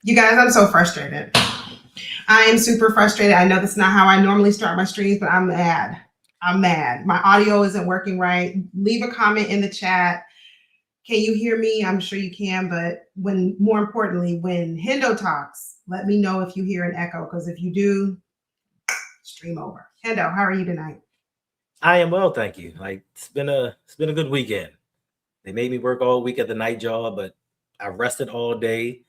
You guys, I'm so frustrated. I am super frustrated. I know that's not how I normally start my streams, but I'm mad. I'm mad. My audio isn't working right. Leave a comment in the chat. Can you hear me? I'm sure you can, but more importantly, when Hendo talks, let me know if you hear an echo, because if you do, stream over. Hendo, how are you tonight? I am well, thank you. Like it's been a good weekend. They made me work all week at the night job, but I rested all day.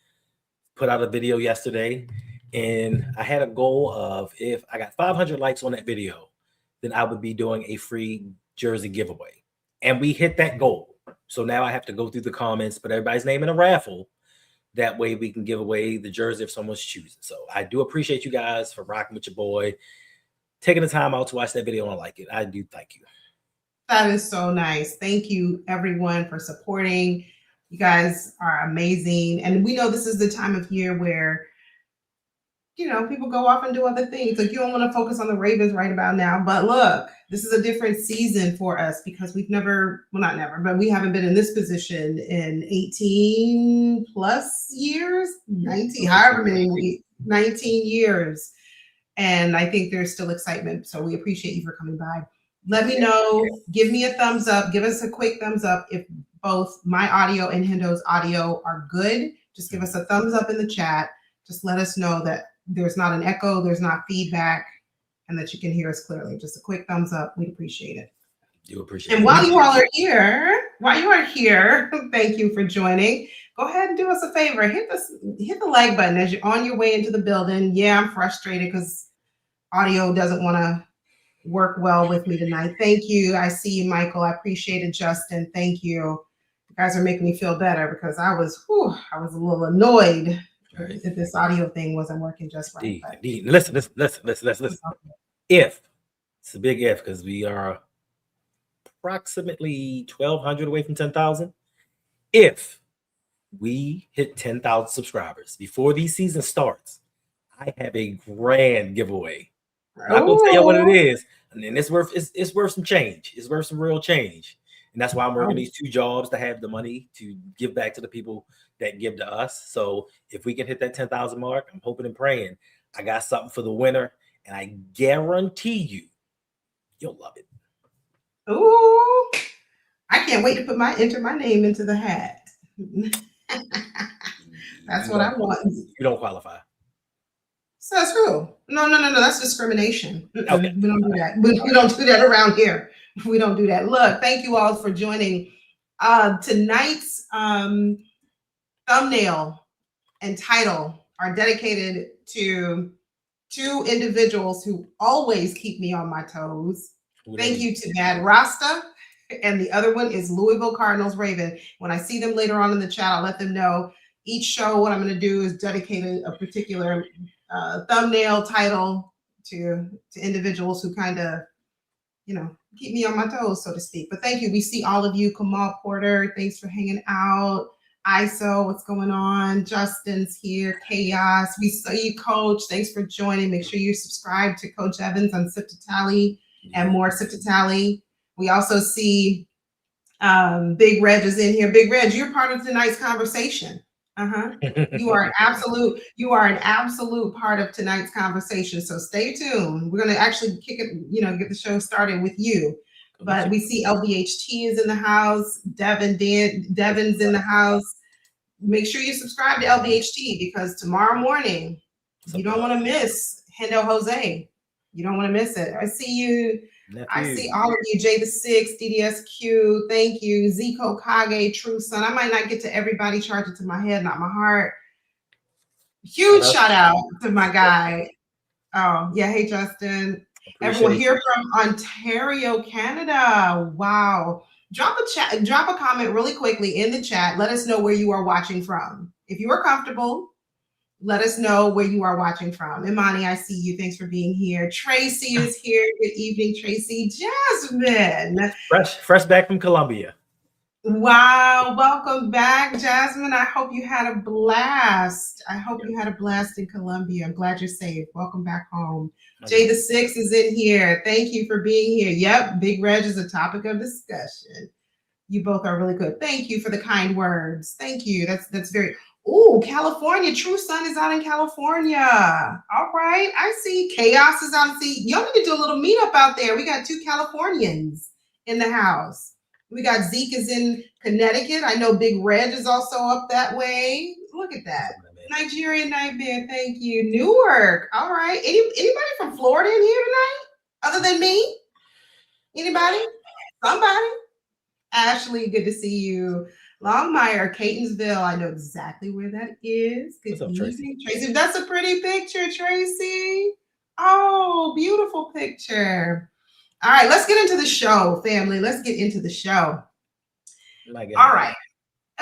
Put out a video yesterday, and I had a goal of if I got 500 likes on that video, then I would be doing a free jersey giveaway, and we hit that goal. So now I have to go through the comments, put everybody's name in a raffle. That way we can give away the jersey if someone's choosing. So I do appreciate you guys for rocking with your boy, taking the time out to watch that video and like it. I do thank you. That is so nice. Thank you, everyone, for supporting. You guys are amazing. And we know this is the time of year where, people go off and do other things. Like, you don't want to focus on the Ravens right about now. But look, this is a different season for us because we've never, well, not never, but we haven't been in this position in 18 plus years, 19, however many, 19 years. And I think there's still excitement. So we appreciate you for coming by. Let me know. Give me a thumbs up. Give us a quick thumbs up if both my audio and Hendo's audio are good. Just give us a thumbs up in the chat. Just let us know that there's not an echo, there's not feedback, and that you can hear us clearly. Just a quick thumbs up. We'd appreciate it. You appreciate it. And while you all are here, thank you for joining. Go ahead and do us a favor. Hit the like button as you're on your way into the building. Yeah, I'm frustrated because audio doesn't want to work well with me tonight. Thank you. I see you, Michael. I appreciate it, Justin. Thank you. You guys are making me feel better because I was a little annoyed if this audio thing wasn't working just right. Listen. If it's a big if, because we are approximately 1,200 away from 10,000. If we hit 10,000 subscribers before these season starts, I have a grand giveaway. I'm not gonna tell you what it is, and then it's worth some change. It's worth some real change, and that's why I'm working these two jobs to have the money to give back to the people that give to us. So if we can hit that 10,000 mark, I'm hoping and praying I got something for the winner, and I guarantee you'll love it. Ooh, I can't wait to enter my name into the hat. That's what I want. You don't qualify. So that's true. No. That's discrimination. Okay. We don't do that. We don't do that around here. We don't do that. Look, thank you all for joining. Tonight's thumbnail and title are dedicated to two individuals who always keep me on my toes. Thank you to Mad Rasta, and the other one is Louisville Cardinals Raven. When I see them later on in the chat, I'll let them know. Each show, what I'm going to do is dedicate a particular thumbnail title to individuals who kind of, keep me on my toes, so to speak. But thank you. We see all of you. Kamal Porter, thanks for hanging out. ISO, what's going on? Justin's here. Chaos. We see you, Coach. Thanks for joining. Make sure you subscribe to Coach Evans on Sip to Tally and more Sip to Tally. We also see Big Reg is in here. Big Reg, you're part of tonight's conversation. You are an absolute part of tonight's conversation. So stay tuned. We're going to actually kick it, get the show started with you. But we see LBHT is in the house. Devin's in the house. Make sure you subscribe to LBHT because tomorrow morning, you don't want to miss Hendo Jose. You don't want to miss it. I see you. I see all of you. J6, DDSQ. Thank you. Zico Kage, True Son. I might not get to everybody. Charge it to my head, not my heart. Huge shout out to my guy. Oh, yeah. Hey, Justin. Everyone here from Ontario, Canada. Wow. Drop a comment really quickly in the chat. Let us know where you are watching from. If you are comfortable, let us know where you are watching from. Imani, I see you. Thanks for being here. Tracy is here. Good evening, Tracy. Jasmine. Fresh back from Colombia. Wow. Welcome back, Jasmine. I hope you had a blast. In Colombia. I'm glad you're safe. Welcome back home. J6 is in here. Thank you for being here. Yep. Big Reg is a topic of discussion. You both are really good. Thank you for the kind words. Thank you. That's very. Ooh, California. True Sun is out in California. All right. I see Chaos is out. See, y'all need to do a little meetup out there. We got 2 Californians in the house. We got Zeke is in Connecticut. I know Big Red is also up that way. Look at that. Nigerian Nightmare. Thank you. Newark. All right. Anybody from Florida in here tonight? Other than me? Anybody? Somebody? Ashley, good to see you. Longmire, Catonsville. I know exactly where that is. Good evening, Tracy. That's a pretty picture, Tracy. Oh, beautiful picture. All right, let's get into the show, family. Let's get into the show. All right.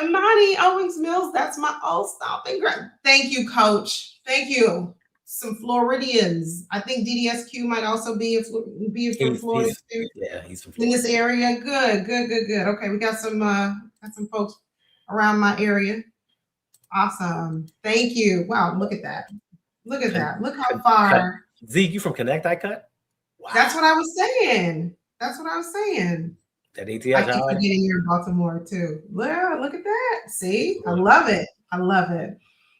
Imani Owings Mills, that's my old stomping ground. Thank you, Coach. Thank you. Some Floridians. I think DDSQ might also be from Florida too. Yeah, he's from Florida. In this area. Good. Okay, we got some folks around my area. Awesome. Thank you. Wow, look at that. Look at that. Look how far. Zeke, you from Connect I Cut? Wow. That's what I was saying. That I keep getting here in Baltimore too. Well, look at that. See, I love it.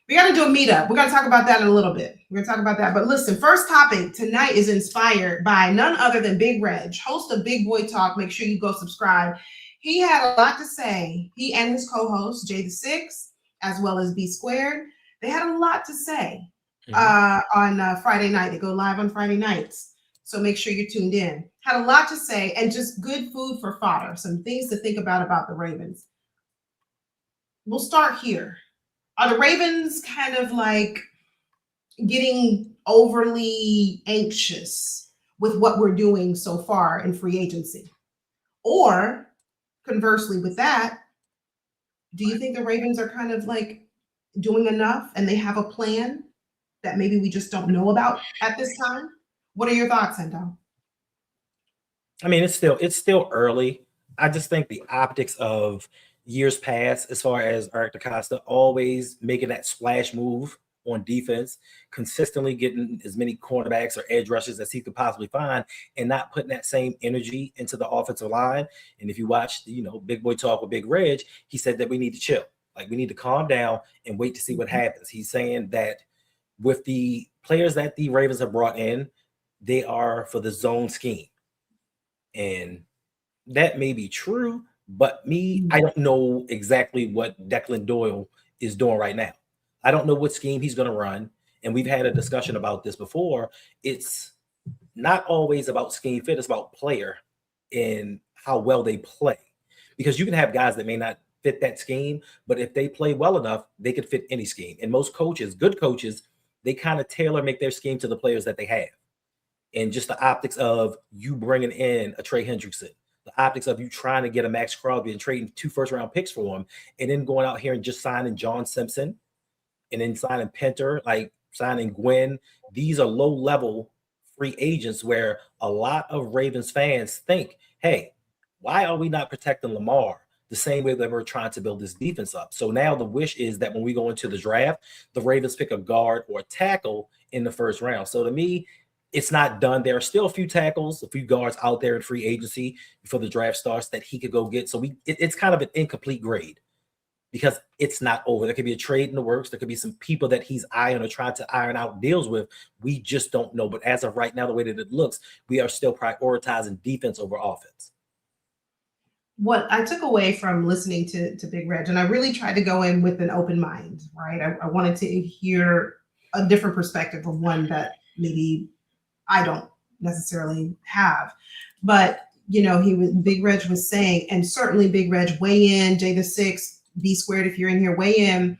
We got to do a meetup. We're going to talk about that in a little bit. But listen, first topic tonight is inspired by none other than Big Reg, host of Big Boy Talk. Make sure you go subscribe. He had a lot to say. He and his co-host, Jay the Six, as well as B Squared, they had a lot to say on Friday night. They go live on Friday nights. So make sure you're tuned in. Had a lot to say and just good food for fodder. Some things to think about the Ravens. We'll start here. Are the Ravens kind of like getting overly anxious with what we're doing so far in free agency? Or conversely with that, do you think the Ravens are kind of like doing enough and they have a plan that maybe we just don't know about at this time? What are your thoughts, Endo? I mean, it's still early. I just think the optics of years past, as far as Eric DeCosta always making that splash move on defense, consistently getting as many cornerbacks or edge rushers as he could possibly find, and not putting that same energy into the offensive line. And if you watch, Big Boy Talk with Big Reg, he said that we need to chill. Like, we need to calm down and wait to see what happens. He's saying that with the players that the Ravens have brought in, they are for the zone scheme. And that may be true, but I don't know exactly what Declan Doyle is doing right now. I don't know what scheme he's going to run. And we've had a discussion about this before. It's not always about scheme fit. It's about player and how well they play. Because you can have guys that may not fit that scheme, but if they play well enough, they could fit any scheme. And most coaches, good coaches, they kind of make their scheme to the players that they have. And just the optics of you bringing in a Trey Hendrickson, the optics of you trying to get a Max Crosby and trading 2 first-round picks for him, and then going out here and just signing John Simpson, and then signing Pinter, like signing Gwynn. These are low-level free agents where a lot of Ravens fans think, hey, why are we not protecting Lamar the same way that we're trying to build this defense up? So now the wish is that when we go into the draft, the Ravens pick a guard or a tackle in the first round. So to me, it's not done. There are still a few tackles, a few guards out there in free agency before the draft starts that he could go get. So it's kind of an incomplete grade because it's not over. There could be a trade in the works. There could be some people that he's eyeing or trying to iron out deals with. We just don't know. But as of right now, the way that it looks, we are still prioritizing defense over offense. What I took away from listening to Big Reg, and I really tried to go in with an open mind, right? I wanted to hear a different perspective of one that maybe I don't necessarily have, but Big Reg was saying, and certainly Big Reg weigh in, J the Six, B Squared, if you're in here, weigh in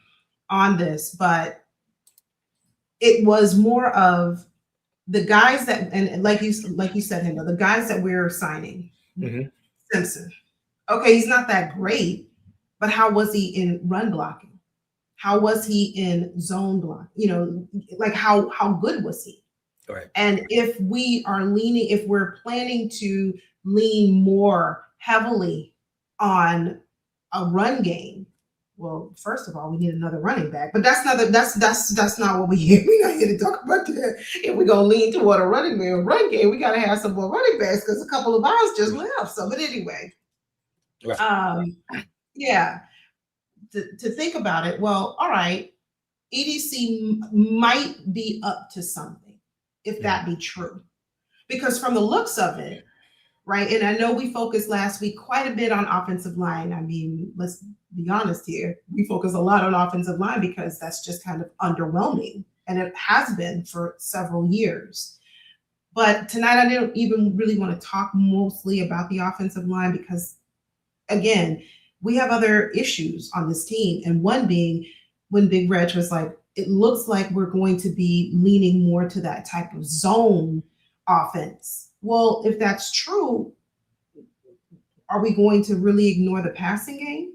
on this, but it was more of the guys that, and like you said, Hendo, the guys that we're signing. Simpson. Okay, he's not that great, but how was he in run blocking? How was he in zone blocking? Like how good was he? Right. And if we're planning to lean more heavily on a run game, well, first of all, we need another running back. But that's not what we here. We're not here to talk about that. If we're gonna lean toward a run game, we gotta have some more running backs because a couple of ours just left. So, but anyway, right. Yeah. to think about it. Well, all right, EDC might be up to something, if that be true, because from the looks of it, right? And I know we focused last week quite a bit on offensive line. I mean, let's be honest here. We focus a lot on offensive line because that's just kind of underwhelming. And it has been for several years. But tonight, I didn't even really want to talk mostly about the offensive line because, again, we have other issues on this team. And one being when Big Reg was like, it looks like we're going to be leaning more to that type of zone offense. Well, if that's true, are we going to really ignore the passing game?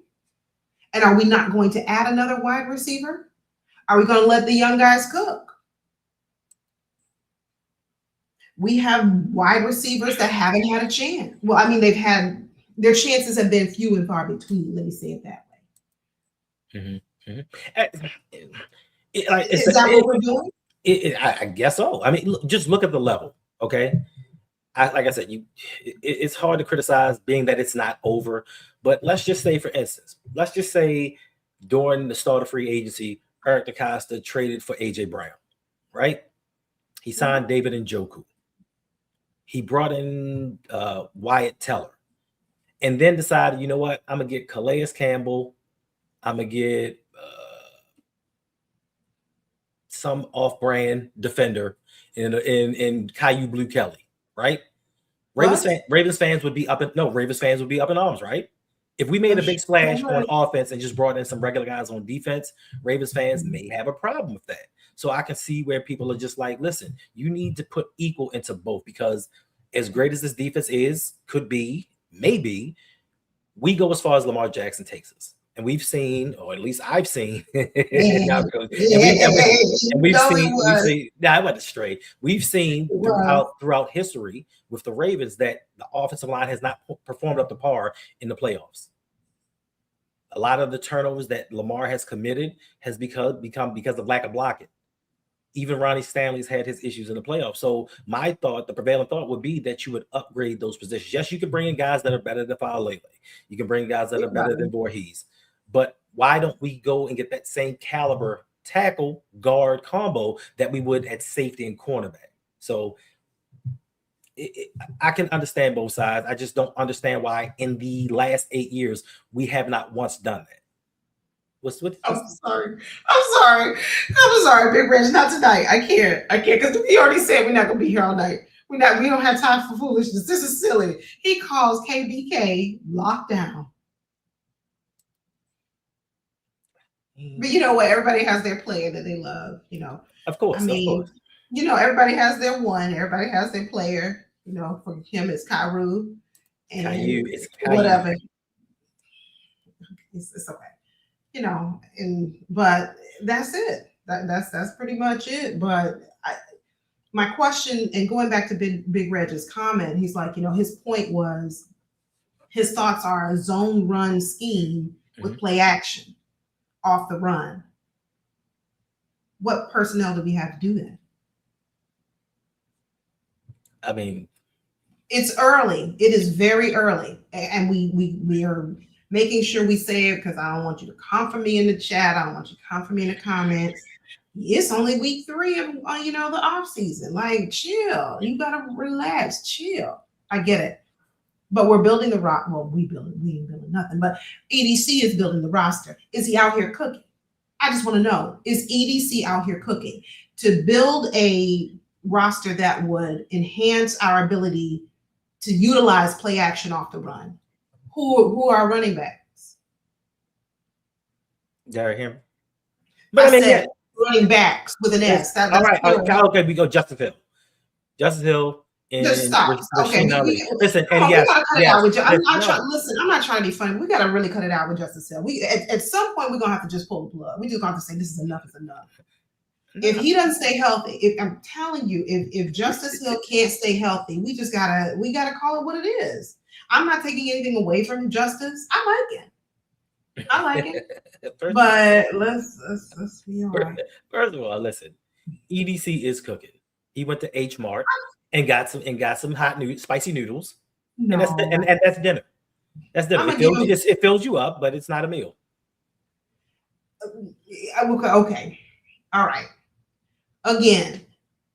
And are we not going to add another wide receiver? Are we going to let the young guys cook? We have wide receivers that haven't had a chance. Well, I mean, their chances have been few and far between. Let me say it that way. Is that what we're doing? I guess so. I mean, just look at the level, okay? Like I said, it's hard to criticize being that it's not over. But let's just say, for instance, during the start of free agency, Eric DeCosta traded for A.J. Brown, right? He signed David Njoku. He brought in Wyatt Teller, and then decided, you know what? I'm gonna get Calais Campbell. I'm gonna get some off-brand defender in Caillou Blue Kelly, right? Ravens fans would be up in arms, right? If we made a big splash on offense and just brought in some regular guys on defense, Ravens fans may have a problem with that. So I can see where people are just like, listen, you need to put equal into both, because as great as this defense could be, maybe, we go as far as Lamar Jackson takes us. And we've seen, or at least I've seen, we've seen throughout history with the Ravens that the offensive line has not performed up to par in the playoffs. A lot of the turnovers that Lamar has committed has become because of lack of blocking. Even Ronnie Stanley's had his issues in the playoffs. So the prevailing thought would be that you would upgrade those positions. Yes, you can bring in guys that are better than Faalele. You can bring guys that are better than Voorhees. But why don't we go and get that same caliber tackle guard combo that we would at safety and cornerback? So I can understand both sides. I just don't understand why in the last 8 years we have not once done that. I'm sorry, Big Reg. Not tonight. I can't because we already said we're not gonna be here all night. We don't have time for foolishness. This is silly. He calls KBK lockdown. But you know what? Everybody has their player that they love, you know. Of course. You know, everybody has their one. Everybody has their player. You know, for him, it's Caillou. And whatever. It's okay. You know, but that's it. That's pretty much it. But my question, and going back to Big Reg's comment, he's like, you know, his point was, his thoughts are a zone run scheme with play action off the run. What personnel do we have to do that? I mean, it's early. It is very early, and we are making sure we say it because I don't want you to come for me in the chat. I don't want you to come for me in the comments. It's only week 3 of the off season. Like, chill. You gotta relax, chill. I get it, but we're building the rock. Well, we ain't building nothing. But EDC is building the roster. Is he out here cooking? I just want to know: is EDC out here cooking to build a roster that would enhance our ability to utilize play action off the run? Who are running backs? Derrick Henry. But I said running backs with an S. All right. Okay, we go Justice Hill. Justice Hill. Just stop. Okay. Listen, I'm not trying to be funny. We got to really cut it out with Justice Hill. At some point, we're going to have to just pull the plug. We just going to have to say this is enough. If he doesn't stay healthy, I'm telling you, if Justice Hill can't stay healthy, we gotta call it what it is. I'm not taking anything away from Justice. I like it. But let's be all right. First of all, listen, EDC is cooking. He went to H Mart and got some hot spicy noodles. No. And that's dinner. That's dinner. It fills you up, but it's not a meal. Okay. All right. Again,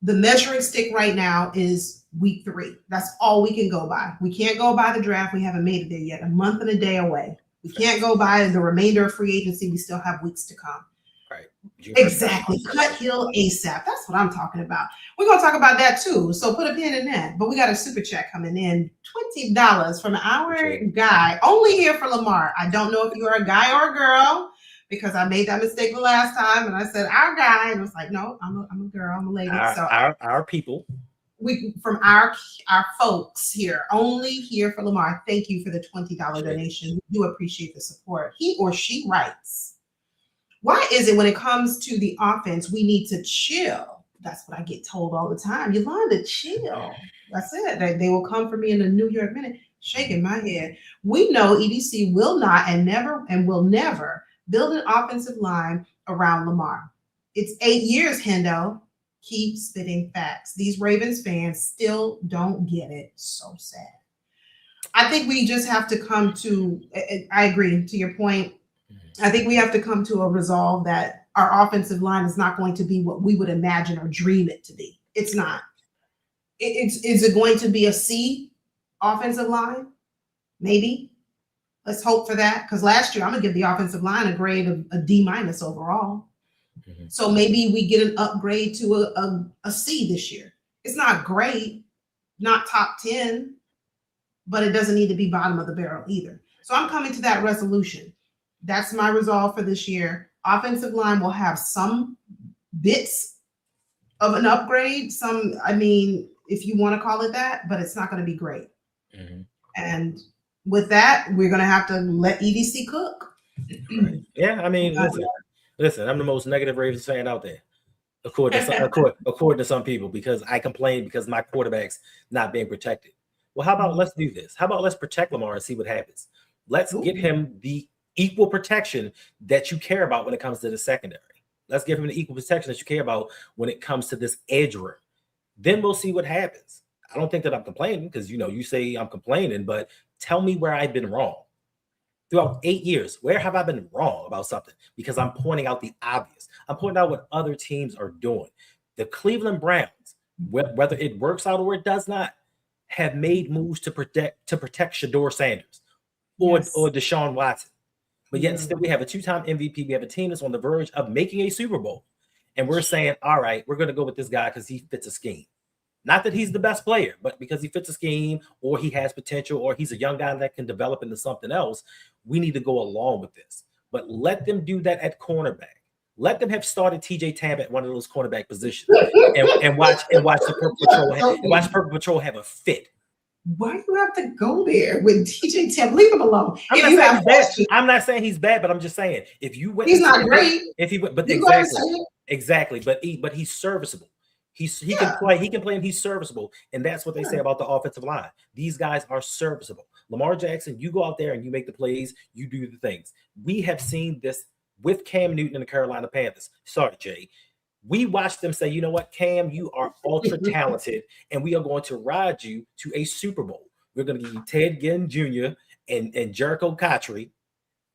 the measuring stick right now is week 3. That's all we can go by. We can't go by the draft. We haven't made it there yet. A month and a day away. We can't go by the remainder of free agency. We still have weeks to come. Right. Exactly. Cut Hill ASAP. That's what I'm talking about. We're going to talk about that too. So put a pin in that. But we got a super chat coming in, $20 from our guy, only here for Lamar. I don't know if you are a guy or a girl, because I made that mistake the last time and I said our guy, and it was like, no, I'm a girl, I'm a lady. Our people. We from our folks here, only here for Lamar. Thank you for the $20 donation. We do appreciate the support. He or she writes, why is it when it comes to the offense, we need to chill? That's what I get told all the time. Yolanda, chill. That's it. They will come for me in the New York Minute, shaking my head. We know EDC will not and will never build an offensive line around Lamar. It's 8 years, Hendo. Keep spitting facts. These Ravens fans still don't get it. So sad. I think we just have to come to, I agree to your point. I think we have to come to a resolve that our offensive line is not going to be what we would imagine or dream it to be. It's not. Is it going to be a C offensive line? Maybe. Let's hope for that. Because last year, I'm going to give the offensive line a grade of a D- overall. Mm-hmm. So maybe we get an upgrade to a C this year. It's not great, not top 10, but it doesn't need to be bottom of the barrel either. So I'm coming to that resolution. That's my resolve for this year. Offensive line will have some bits of an upgrade. If you want to call it that, but it's not going to be great. Mm-hmm. And with that, we're going to have to let EDC cook. Right. Yeah, listen, I'm the most negative Ravens fan out there, according to some people, because I complain because my quarterback's not being protected. Well, how about let's do this? How about let's protect Lamar and see what happens? Let's give him the equal protection that you care about when it comes to the secondary. Let's give him the equal protection that you care about when it comes to this edge room. Then we'll see what happens. I don't think that I'm complaining because, you say I'm complaining, but tell me where I've been wrong. Throughout 8 years, where have I been wrong about something? Because I'm pointing out the obvious. I'm pointing out what other teams are doing. The Cleveland Browns, whether it works out or it does not, have made moves to protect Shedeur Sanders or Deshaun Watson. But yet still we have a 2-time MVP. We have a team that's on the verge of making a Super Bowl. And we're saying, all right, we're going to go with this guy because he fits a scheme. Not that he's the best player, but because he fits a scheme or he has potential or he's a young guy that can develop into something else, we need to go along with this. But let them do that at cornerback. Let them have started TJ Tabb at one of those cornerback positions and watch the Purple Patrol have a fit. Why do you have to go there with TJ Tabb? Leave him alone. I'm not saying he's bad, but I'm just saying if you went, he's not great. Exactly. But he's serviceable. He can play, and he's serviceable. And that's what they say about the offensive line. These guys are serviceable. Lamar Jackson, you go out there and you make the plays, you do the things. We have seen this with Cam Newton and the Carolina Panthers. Sorry, Jay. We watched them say, you know what, Cam, you are ultra talented, and we are going to ride you to a Super Bowl. We're going to give you Ted Ginn Jr. and Jericho Cotchery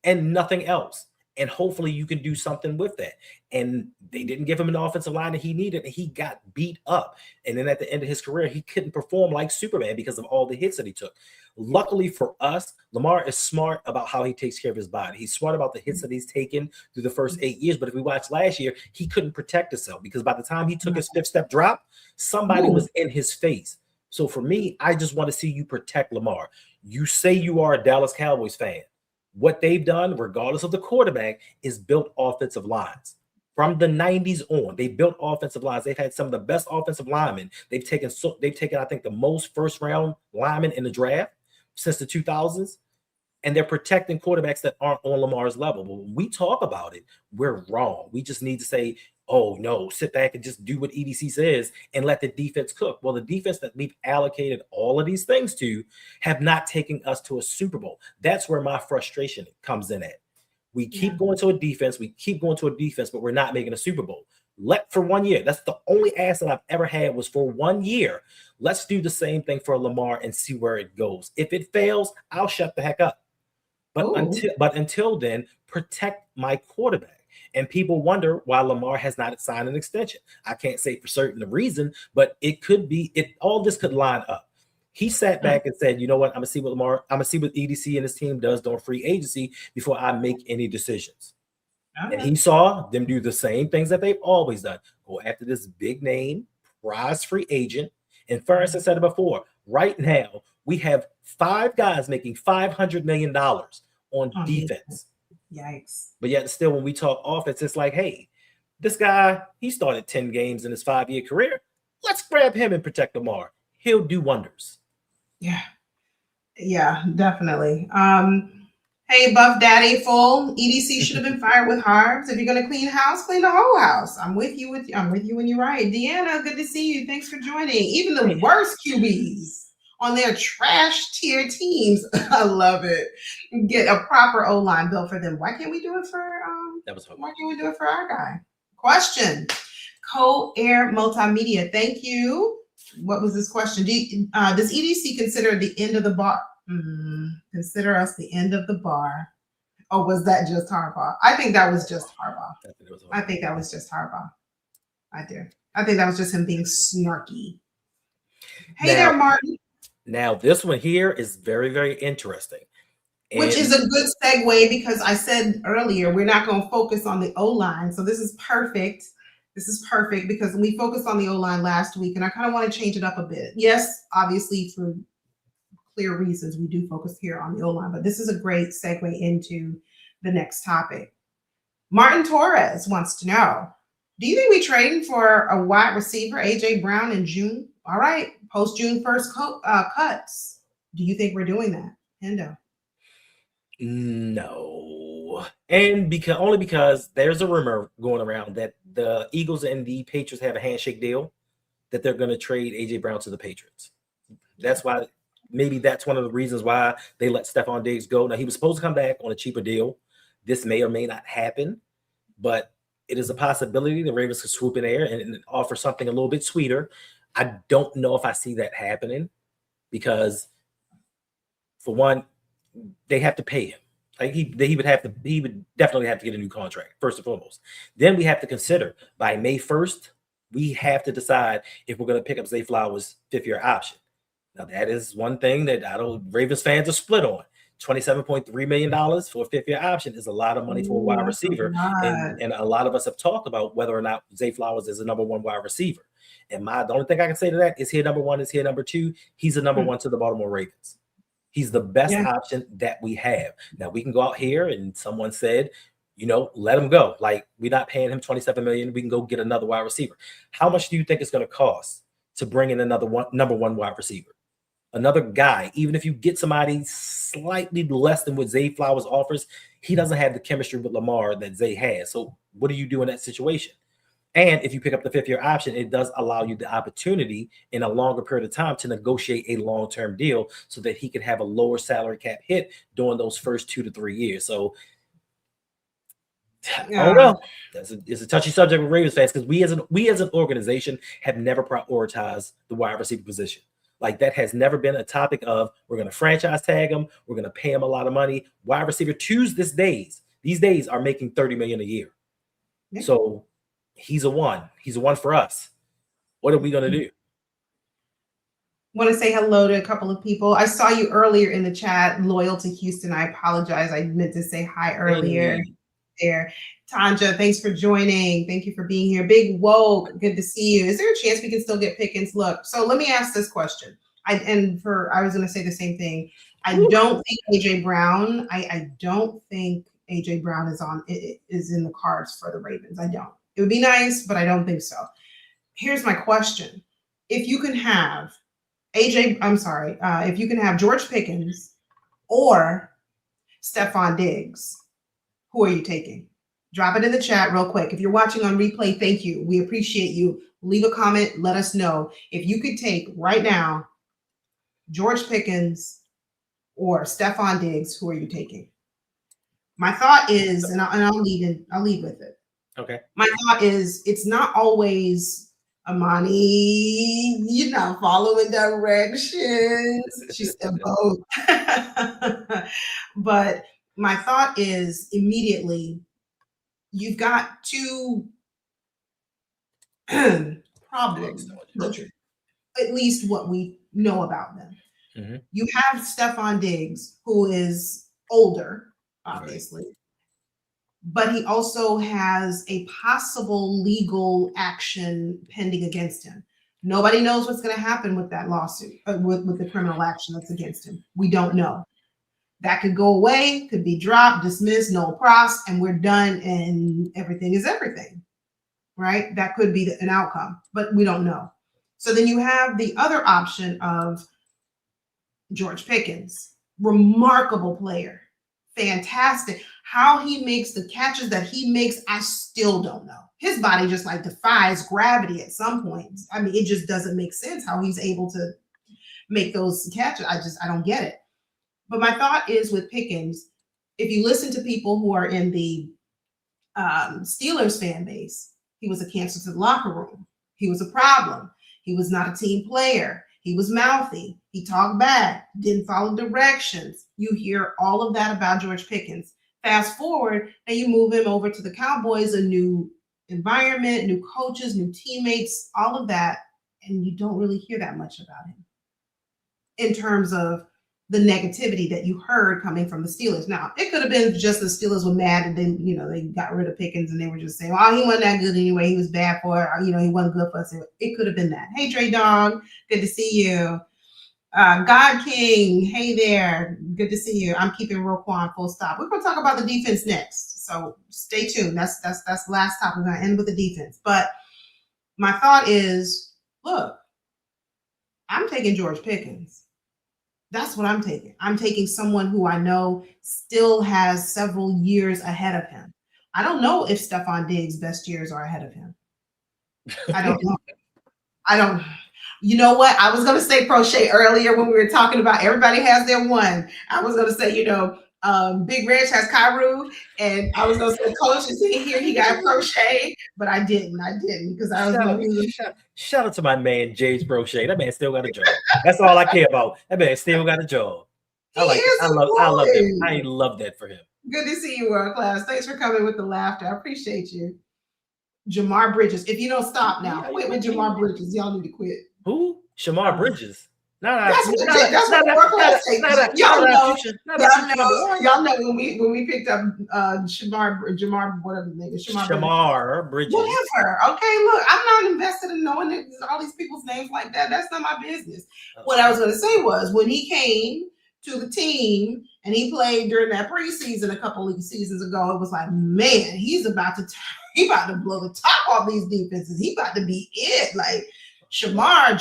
and nothing else. And hopefully you can do something with that. And they didn't give him an offensive line that he needed, and he got beat up. And then at the end of his career, he couldn't perform like Superman because of all the hits that he took. Luckily for us, Lamar is smart about how he takes care of his body. He's smart about the hits that he's taken through the first 8 years. But if we watch last year, he couldn't protect himself because by the time he took his 5th-step drop, somebody was in his face. So for me, I just want to see you protect Lamar. You say you are a Dallas Cowboys fan. What they've done, regardless of the quarterback, is built offensive lines. From the 90s on, they built offensive lines. They've had some of the best offensive linemen. They've taken, I think, the most first-round linemen in the draft since the 2000s, and they're protecting quarterbacks that aren't on Lamar's level. But when we talk about it, we're wrong. We just need to say, oh, no, sit back and just do what EDC says and let the defense cook. Well, the defense that we've allocated all of these things to have not taken us to a Super Bowl. That's where my frustration comes in at. We keep going to a defense, but we're not making a Super Bowl. For 1 year. That's the only ask that I've ever had was for 1 year. Let's do the same thing for Lamar and see where it goes. If it fails, I'll shut the heck up. But until then, protect my quarterback. And people wonder why Lamar has not signed an extension. I can't say for certain the reason, but it could be it. All this could line up. He sat back and said, "You know what? I'm gonna see what EDC and his team does during free agency before I make any decisions." And he saw them do the same things that they've always done: go after this big name, prize free agent. And first, I said it before. Right now, we have 5 guys making $500 million on defense. Yikes. But yet still, when we talk offense, it's like, hey, this guy, he started 10 games in his 5-year career. Let's grab him and protect Lamar. He'll do wonders. Yeah, definitely. Hey, Buff Daddy Full, EDC should have been fired with Harvs. If you're gonna clean house, clean the whole house. I'm with you when you're right. Deanna, good to see you. Thanks for joining. Even the worst QBs on their trash tier teams, I love it. Get a proper O-line built for them. Why can't we do it for why can't we do it for our guy? Question. Co-Air Multimedia. Thank you. What was this question? Does EDC consider the end of the bar? Consider us the end of the bar. Oh, was that just Harbaugh? I think that was just Harbaugh. I think that was just Harbaugh. I do. I think that was just him being snarky. Hey there, Martin. Now, this one here is very, very interesting. Which is a good segue because I said earlier, we're not going to focus on the O-line. So this is perfect. This is perfect because we focused on the O-line last week and I kind of want to change it up a bit. Yes, obviously for clear reasons, we do focus here on the O-line, but this is a great segue into the next topic. Martin Torres wants to know, do you think we trading for a wide receiver, AJ Brown, in June? All right, post-June 1st cuts. Do you think we're doing that, Hendo? No. And only because there's a rumor going around that the Eagles and the Patriots have a handshake deal that they're going to trade AJ Brown to the Patriots. That's why, maybe that's one of the reasons why they let Stephon Diggs go. Now, he was supposed to come back on a cheaper deal. This may or may not happen, but it is a possibility the Ravens could swoop in there and offer something a little bit sweeter. I don't know if I see that happening because, for one, they have to pay him. Like he would definitely have to get a new contract, first and foremost. Then we have to consider by May 1st, we have to decide if we're going to pick up Zay Flowers' 5th-year option. Now, that is one thing that Ravens fans are split on. $27.3 million for a 5th-year option is a lot of money for a wide receiver. And a lot of us have talked about whether or not Zay Flowers is a number 1 wide receiver. And the only thing I can say to that is he number 1, is he number 2? He's a number 1 to the Baltimore Ravens. He's the best option that we have. Now, we can go out here and someone said, let him go. Like, we're not paying him $27 million. We can go get another wide receiver. How much do you think it's going to cost to bring in another number 1 wide receiver? Another guy, even if you get somebody slightly less than what Zay Flowers offers, he doesn't have the chemistry with Lamar that Zay has. So what do you do in that situation? And if you pick up the 5th-year option, it does allow you the opportunity in a longer period of time to negotiate a long-term deal so that he can have a lower salary cap hit during those first 2 to 3 years. So I don't know. It's a touchy subject with Ravens fans because we as an organization have never prioritized the wide receiver position. Like, that has never been a topic of we're going to franchise tag him, we're going to pay him a lot of money. Wide receiver 2s these days are making $30 million a year. Yeah. So he's a 1. He's a 1 for us. What are we going to do? Want to say hello to a couple of people. I saw you earlier in the chat, loyal to Houston. I apologize. I meant to say hi earlier. There. Tanja, thanks for joining. Thank you for being here. Big Woke, good to see you. Is there a chance we can still get Pickens? Look, so let me ask this question. I was going to say the same thing. I don't think AJ Brown. I don't think AJ Brown is in the cards for the Ravens. I don't. It would be nice, but I don't think so. Here's my question: if you can have if you can have George Pickens or Stephon Diggs, who are you taking? Drop it in the chat real quick. If you're watching on replay, thank you. We appreciate you. Leave a comment. Let us know. If you could take right now George Pickens or Stephon Diggs, who are you taking? My thought is, and I'll lead with it. Okay. My thought is, it's not always Amani, following directions. She said both. But my thought is immediately, you've got two problems, at least what we know about them. Mm-hmm. You have Stephon Diggs, who is older, obviously, right, but he also has a possible legal action pending against him. Nobody knows what's going to happen with that lawsuit, with the criminal action that's against him. We don't know. That could go away, could be dropped, dismissed, no pros, and we're done, and everything is everything, right? That could be an outcome, but we don't know. So then you have the other option of George Pickens, remarkable player, fantastic. How he makes the catches that he makes, I still don't know. His body just like defies gravity at some points. I mean, it just doesn't make sense how he's able to make those catches. I don't get it. But my thought is with Pickens, if you listen to people who are in the Steelers fan base, he was a cancer to the locker room. He was a problem. He was not a team player. He was mouthy. He talked back, didn't follow directions. You hear all of that about George Pickens. Fast forward, and you move him over to the Cowboys, a new environment, new coaches, new teammates, all of that, and you don't really hear that much about him in terms of the negativity that you heard coming from the Steelers. Now, it could have been just the Steelers were mad and then, they got rid of Pickens and they were just saying, oh, he wasn't that good anyway. He was bad for it. He wasn't good for us. It could have been that. Hey, Dre Dog, good to see you. God King, hey there. Good to see you. I'm keeping Roquan full stop. We're going to talk about the defense next. So stay tuned. That's the last topic. We're going to end with the defense. But my thought is, look, I'm taking George Pickens. That's what I'm taking. I'm taking someone who I know still has several years ahead of him. I don't know if Stephon Diggs' best years are ahead of him. I don't know. You know what? I was going to say Prochet earlier when we were talking about everybody has their one. I was going to say, Big Rich has Cairo, and I was going to say Coach is in here. He got Prochet, but I didn't because I was going to shout out to my man James Prochet. That man still got a job. That's all I care about. That man still got a job. I love that. I love that for him. Good to see you, world class. Thanks for coming with the laughter. I appreciate you. Jamar Bridges. If you don't stop now, quit with Jamar Bridges. Y'all need to quit. Who? Shamar Bridges. Y'all know when we picked up Jamar, whatever the name is, Shamar Bridges. Whatever. Okay, look, I'm not invested in knowing all these people's names like that. That's not my business. What I was going to say was when he came to the team and he played during that preseason a couple of seasons ago, it was like, man, he's about to blow the top off these defenses. He about to be it. Like Jamar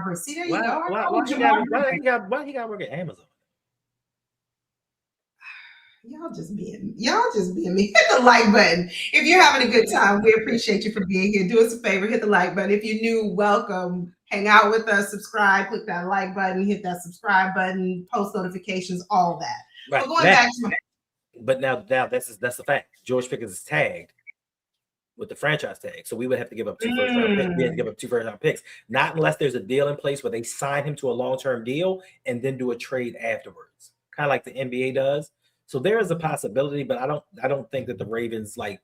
Bridges. See, there you go. Why he got to work at Amazon? Y'all just being me. Hit the like button. If you're having a good time, we appreciate you for being here. Do us a favor, hit the like button. If you're new, welcome. Hang out with us, subscribe, click that like button, hit that subscribe button, post notifications, all that. Right. But going back to but now that's the fact. George Pickens is tagged with the franchise tag. So we would have to give up 2 first round picks. We had to give up 2 first round picks. Not unless there's a deal in place where they sign him to a long-term deal and then do a trade afterwards. Kind of like the NBA does. So there is a possibility, but I don't think that the Ravens, I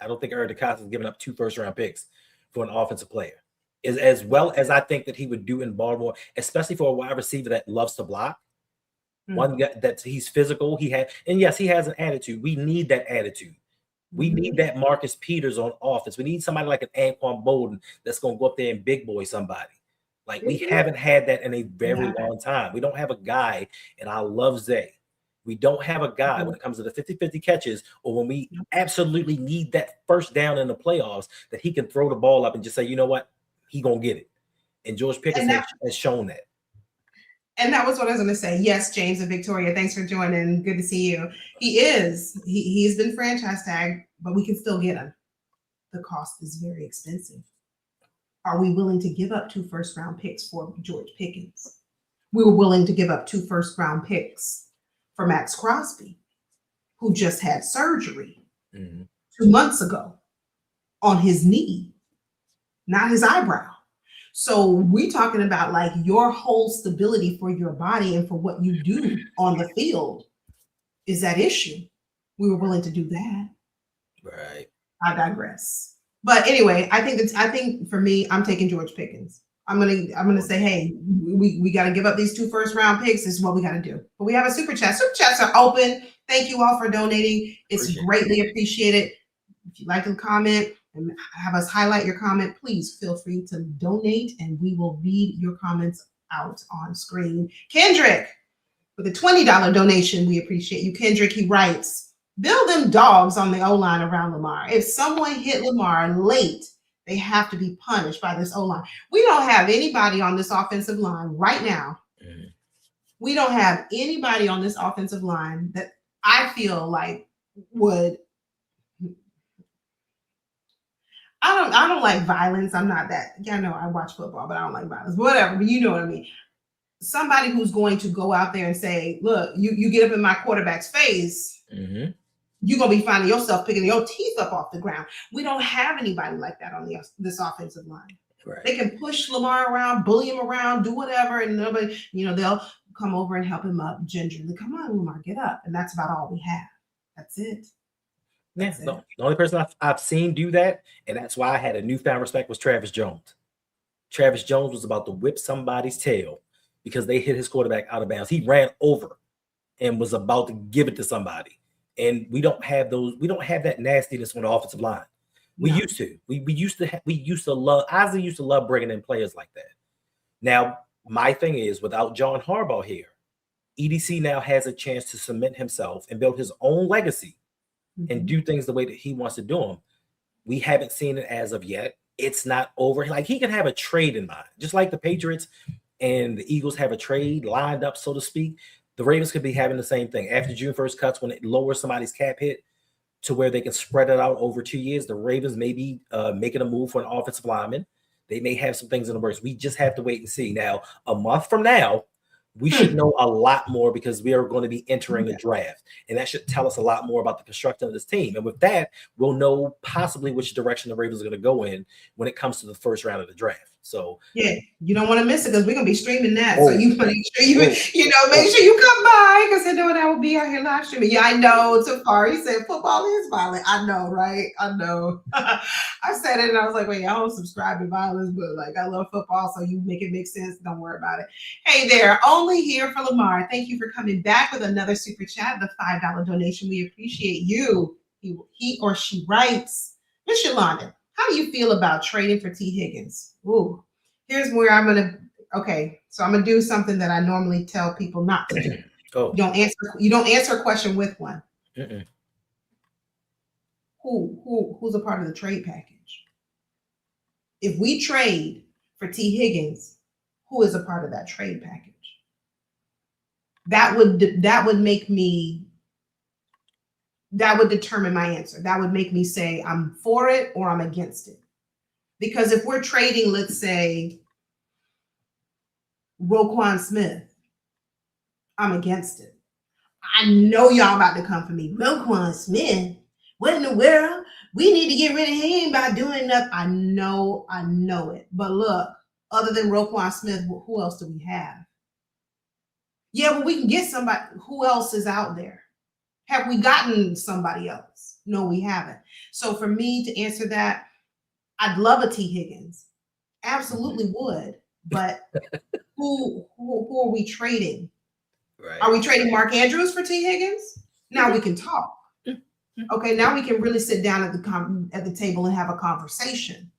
don't think Eric DeCosta is giving up 2 first round picks for an offensive player. As well as I think that he would do in Baltimore, especially for a wide receiver that loves to block. One that he's physical. And yes, he has an attitude. We need that attitude. We need that Marcus Peters on offense. We need somebody like an Anquan Bolden that's going to go up there and big boy somebody. We haven't had that in a very long time. We don't have a guy, and I love Zay. We don't have a guy when it comes to the 50-50 catches or when we absolutely need that first down in the playoffs that he can throw the ball up and just say, you know what, he going to get it. And George Pickens has shown that. And that was what I was going to say. Yes, James and Victoria, thanks for joining. Good to see you. He's been franchise tagged, but we can still get him. The cost is very expensive. Are we willing to give up 2 first round picks for George Pickens? We were willing to give up 2 first round picks for Max Crosby, who just had surgery 2 months ago on his knee, not his eyebrow. So we're talking about your whole stability for your body and for what you do on the field is that issue. We were willing to do that. Right. I digress. But anyway, I think for me, I'm taking George Pickens. I'm gonna say, hey, we got to give up these 2 first-round picks. This is what we got to do. But we have a super chat. Super chats are open. Thank you all for donating. It's greatly appreciated. If you'd like to comment and have us highlight your comment, please feel free to donate, and we will read your comments out on screen. Kendrick, with a $20 donation, we appreciate you. Kendrick, he writes, build them dogs on the O-line around Lamar. If someone hit Lamar late, they have to be punished by this O-line. We don't have anybody on this offensive line right now. Mm-hmm. We don't have anybody on this offensive line that I feel like would. I don't like violence. I'm not that. Yeah, no, I watch football, but I don't like violence. Whatever, but you know what I mean. Somebody who's going to go out there and say, look, you get up in my quarterback's face, mm-hmm. You're going to be finding yourself picking your teeth up off the ground. We don't have anybody like that on this offensive line. Right. They can push Lamar around, bully him around, do whatever, and nobody, they'll come over and help him up gingerly. Come on, Lamar, get up. And that's about all we have. That's it. Yeah, the only person I've seen do that, and that's why I had a newfound respect, was Travis Jones. Travis Jones was about to whip somebody's tail because they hit his quarterback out of bounds. He ran over and was about to give it to somebody. And we don't have that nastiness on the offensive line. We used to. We used to love. Ozzie used to love bringing in players like that. Now, my thing is, without John Harbaugh here, EDC now has a chance to cement himself and build his own legacy and do things the way that he wants to do them. We haven't seen it as of yet. It's not over. Like, he can have a trade in mind, just like the Patriots and the Eagles have a trade lined up, so to speak. The Ravens could be having the same thing. After June 1st cuts, when it lowers somebody's cap hit to where they can spread it out over 2 years, the Ravens may be making a move for an offensive lineman. They may have some things in the works. We just have to wait and see. Now, a month from now, we should know a lot more because we are going to be entering a draft. And that should tell us a lot more about the construction of this team. And with that, we'll know possibly which direction the Ravens are going to go in when it comes to the first round of the draft. So yeah, you don't want to miss it because we're gonna be streaming that. So you make sure make sure you come by because that will be out here live streaming. Yeah, I know. Too far. You said football is violent. I know, right? I know. I said it and I was like, wait, I don't subscribe to violence, but like I love football, so you make it make sense. Don't worry about it. Hey there, only here for Lamar. Thank you for coming back with another super chat, the $5 donation. We appreciate you. He or she writes, Miss Yolanda, how do you feel about trading for T. Higgins? Ooh, here's where I'm going to do something that I normally tell people not to do. Oh. You don't answer a question with one. Uh-uh. Who's a part of the trade package? If we trade for T. Higgins, who is a part of that trade package? That would determine my answer. That would make me say I'm for it or I'm against it. Because if we're trading, let's say, Roquan Smith, I'm against it. I know y'all about to come for me. Roquan Smith, what in the world? We need to get rid of him by doing nothing. I know it. But look, other than Roquan Smith, who else do we have? Yeah, well, we can get somebody. Who else is out there? Have we gotten somebody else? No, we haven't. So for me to answer that, I'd love a T. Higgins. Absolutely would. But who are we trading? Right. Are we trading Mark Andrews for T. Higgins? Now we can talk. Okay, now we can really sit down at the table and have a conversation.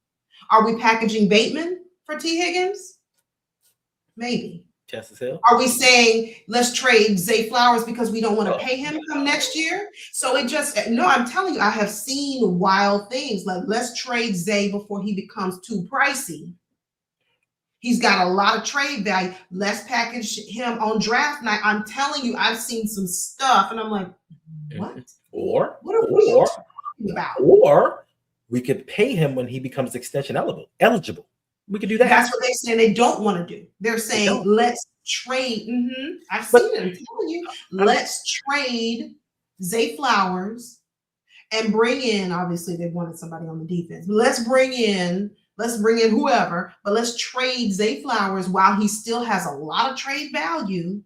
Are we packaging Bateman for T. Higgins? Maybe. Justice Hill. Are we saying let's trade Zay Flowers because we don't want to pay him come next year? So I'm telling you, I have seen wild things like let's trade Zay before he becomes too pricey. He's got a lot of trade value. Let's package him on draft night. I'm telling you, I've seen some stuff and I'm like, what? What are we talking about? Or we could pay him when he becomes extension eligible. We could do that. That's what they're saying they don't want to do. They're saying, let's trade. I've seen it. I'm telling you, let's trade Zay Flowers and bring in, obviously they wanted somebody on the defense. But let's bring in whoever, but let's trade Zay Flowers while he still has a lot of trade value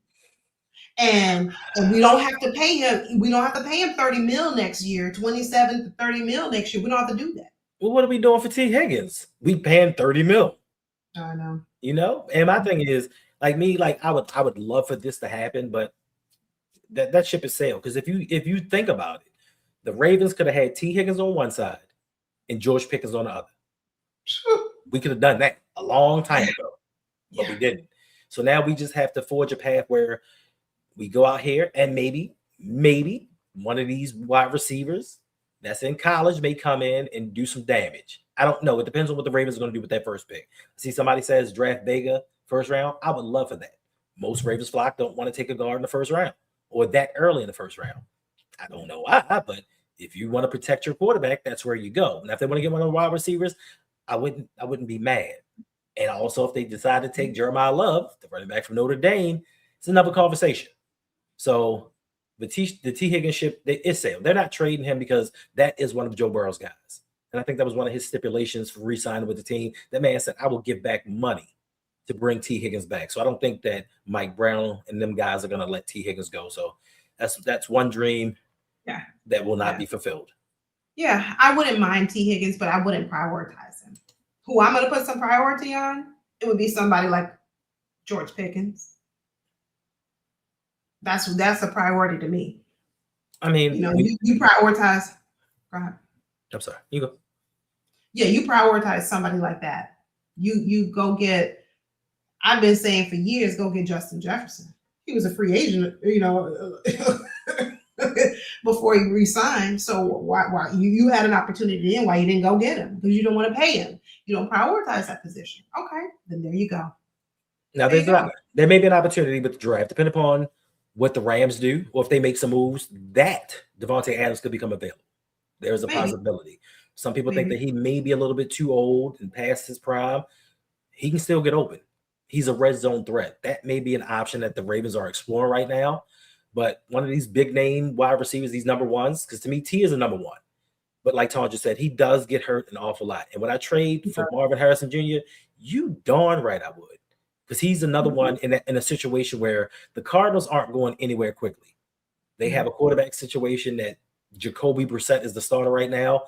And we don't have to pay him. We don't have to pay him 30 mil next year, 27 to 30 mil next year. We don't have to do that. Well, what are we doing for T. Higgins? We paying 30 mil. I know. You know? And my thing is, like me, like I would love for this to happen, but that ship is sailed. Because if you think about it, the Ravens could have had T. Higgins on one side and George Pickens on the other. We could have done that a long time ago, but we didn't. So now we just have to forge a path where we go out here and maybe one of these wide receivers that's in college may come in and do some damage. I don't know. It depends on what the Ravens are going to do with that first pick. See, somebody says draft Vega first round. I would love for that. Most Ravens flock don't want to take a guard in the first round or that early in the first round. I don't know why, but if you want to protect your quarterback, that's where you go. And if they want to get one of the wide receivers, I wouldn't be mad. And also, if they decide to take Jeremiah Love, the running back from Notre Dame, it's another conversation. So the T. Higgins ship is sailed. They're not trading him because that is one of Joe Burrow's guys. And I think that was one of his stipulations for re-signing with the team. That man said, I will give back money to bring T. Higgins back. So I don't think that Mike Brown and them guys are going to let T. Higgins go. So that's one dream that will not be fulfilled. Yeah, I wouldn't mind T. Higgins, but I wouldn't prioritize him. Who I'm going to put some priority on, it would be somebody like George Pickens. That's a priority to me. I mean, you prioritize. Go ahead. I'm sorry. You go. Yeah, you prioritize somebody like that. You go get. I've been saying for years, go get Justin Jefferson. He was a free agent, before he resigned. So why you had an opportunity then? Why you didn't go get him? Because you don't want to pay him. You don't prioritize that position. Okay, then there you go. Now there may be an opportunity with the draft, depending upon what the Rams do, or if they make some moves, that Devontae Adams could become available. There's a possibility. Some people think that he may be a little bit too old and past his prime. He can still get open. He's a red zone threat. That may be an option that the Ravens are exploring right now. But one of these big name wide receivers, these number ones, because to me, T is a number one. But like Tom just said, he does get hurt an awful lot. And when I trade for Marvin Harrison Jr., you darn right I would. Because he's another one in a situation where the Cardinals aren't going anywhere quickly. They have a quarterback situation that Jacoby Brissett is the starter right now.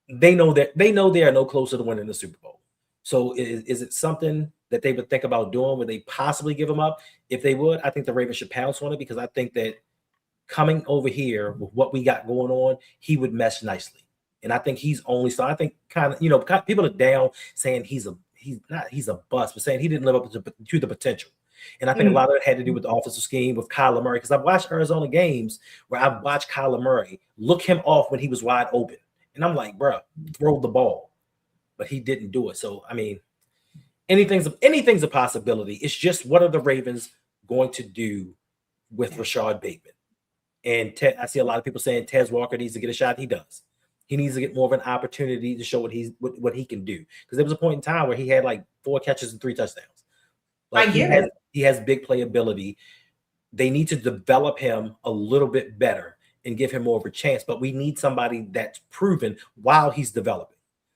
They know they are no closer to winning the Super Bowl. So is it something that they would think about doing? Would they possibly give him up? If they would, I think the Ravens should pounce on it, because I think that coming over here with what we got going on, he would mesh nicely. And I think he's only so. I think people are down saying he's a bust, but saying he didn't live up to the potential. And I think a lot of it had to do with the offensive scheme with Kyler Murray, because I've watched Arizona games where I've watched Kyler Murray look him off when he was wide open. And I'm like, bro, throw the ball. But he didn't do it. So, I mean, anything's a possibility. It's just, what are the Ravens going to do with Rashad Bateman? And I see a lot of people saying Tez Walker needs to get a shot. He does. He needs to get more of an opportunity to show what he can do. Because there was a point in time where he had like 4 catches and 3 touchdowns. Like he has big playability. They need to develop him a little bit better and give him more of a chance. But we need somebody that's proven while he's developing.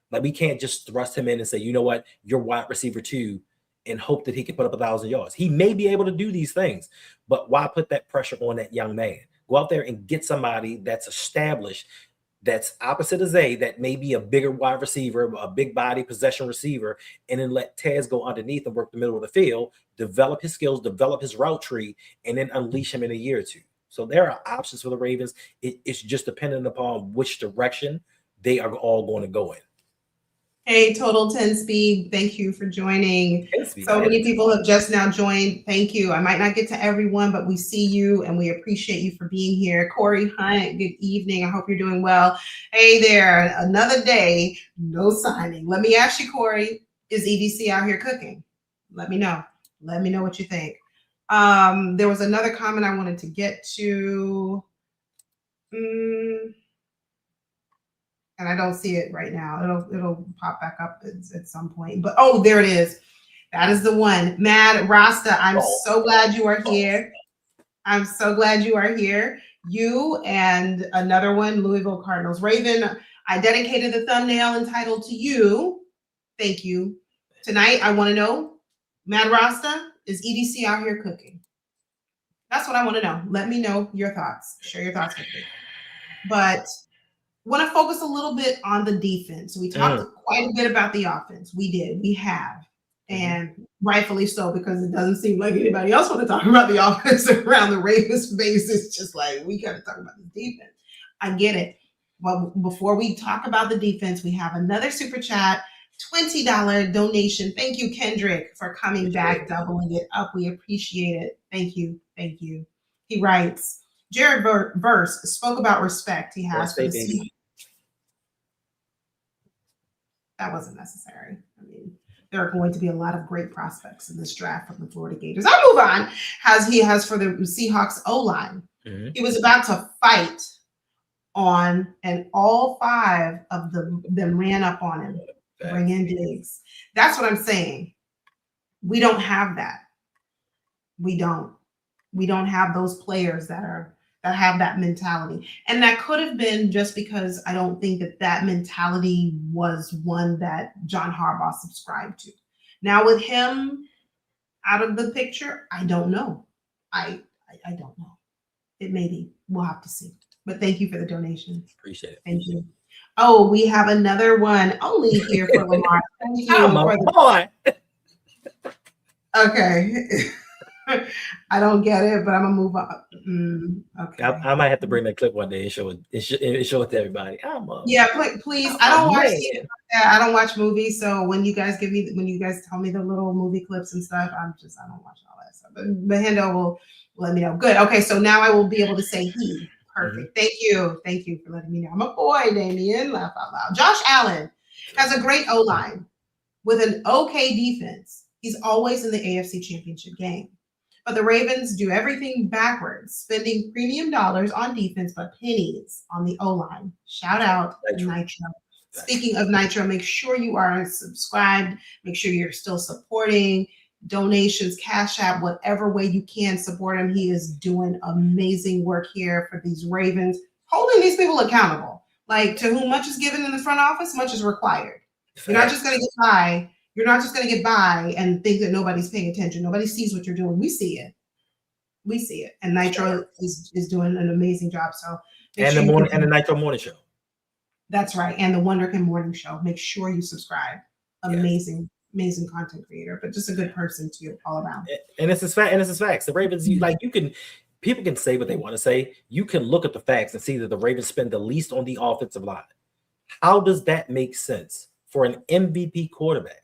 Like, we can't just thrust him in and say, you know what, you're wide receiver 2, and hope that he can put up 1,000 yards. He may be able to do these things, but why put that pressure on that young man? Go out there and get somebody that's established, that's opposite of Zay, that may be a bigger wide receiver, a big body possession receiver, and then let Tez go underneath and work the middle of the field, develop his skills, develop his route tree, and then unleash him in a year or two. So there are options for the Ravens. It's just dependent upon which direction they are all going to go in. Hey, Total 10 Speed, thank you for joining. So many people have just now joined. Thank you. I might not get to everyone, but we see you and we appreciate you for being here. Corey Hunt, good evening. I hope you're doing well. Hey there, another day, no signing. Let me ask you, Corey, is EDC out here cooking? Let me know. Let me know what you think. There was another comment I wanted to get to. And I don't see it right now. It'll pop back up at some point. But there it is. That is the one. Mad Rasta, I'm so glad you are here. I'm so glad you are here. You and another one, Louisville Cardinals. Raven, I dedicated the thumbnail entitled to you. Thank you. Tonight, I want to know, Mad Rasta, is EDC out here cooking? That's what I want to know. Let me know your thoughts. Share your thoughts with me. But want to focus a little bit on the defense. We talked quite a bit about the offense. We did. We have. And rightfully so, because it doesn't seem like anybody else want to talk about the offense around the Ravens base. It's just like, we got to talk about the defense. I get it. Well, before we talk about the defense, we have another super chat, $20 donation. Thank you, Kendrick, for coming back, doubling it up. We appreciate it. Thank you. Thank you. He writes, Jared Verse spoke about respect he has for the Seahawks. That wasn't necessary. I mean, there are going to be a lot of great prospects in this draft from the Florida Gators. I'll move on, as he has for the Seahawks O-line. He was about to fight on, and all five of them ran up on him. Bring in Diggs. That's what I'm saying. We don't have that. We don't have those players that have that mentality. And that could have been just because I don't think that mentality was one that John Harbaugh subscribed to. Now with him out of the picture, I don't know. I don't know. It may be. We'll have to see. But thank you for the donation. Appreciate it. Thank you. Oh, we have another one only here for Lamar. Thank you. Oh, Okay. I don't get it, but I'm gonna move on. Okay. I might have to bring that clip one day and show it to everybody. Yeah, please. I don't watch. I don't watch movies, so when you guys tell me the little movie clips and stuff, I don't watch all that stuff. But Hendo will let me know. Good. Okay, so now I will be able to say he. Perfect. Thank you for letting me know. I'm a boy, Damien. Laugh out loud. Josh Allen has a great O-line with an okay defense. He's always in the AFC Championship game. But the Ravens do everything backwards, spending premium dollars on defense, but pennies on the O-line. Shout out Nitro. Speaking of Nitro, make sure you are subscribed. Make sure you're still supporting. Donations, Cash App, whatever way you can support him. He is doing amazing work here for these Ravens, holding these people accountable. Like, to whom much is given in the front office, much is required. You're not just going to get by. You're not just going to get by and think that nobody's paying attention. Nobody sees what you're doing. We see it. And Nitro is doing an amazing job. So and the Nitro Morning Show. That's right. And the Wonderkin Morning Show. Make sure you subscribe. Amazing content creator, but just a good person too, all around. And it's facts. The Ravens, people can say what they want to say. You can look at the facts and see that the Ravens spend the least on the offensive line. How does that make sense for an MVP quarterback?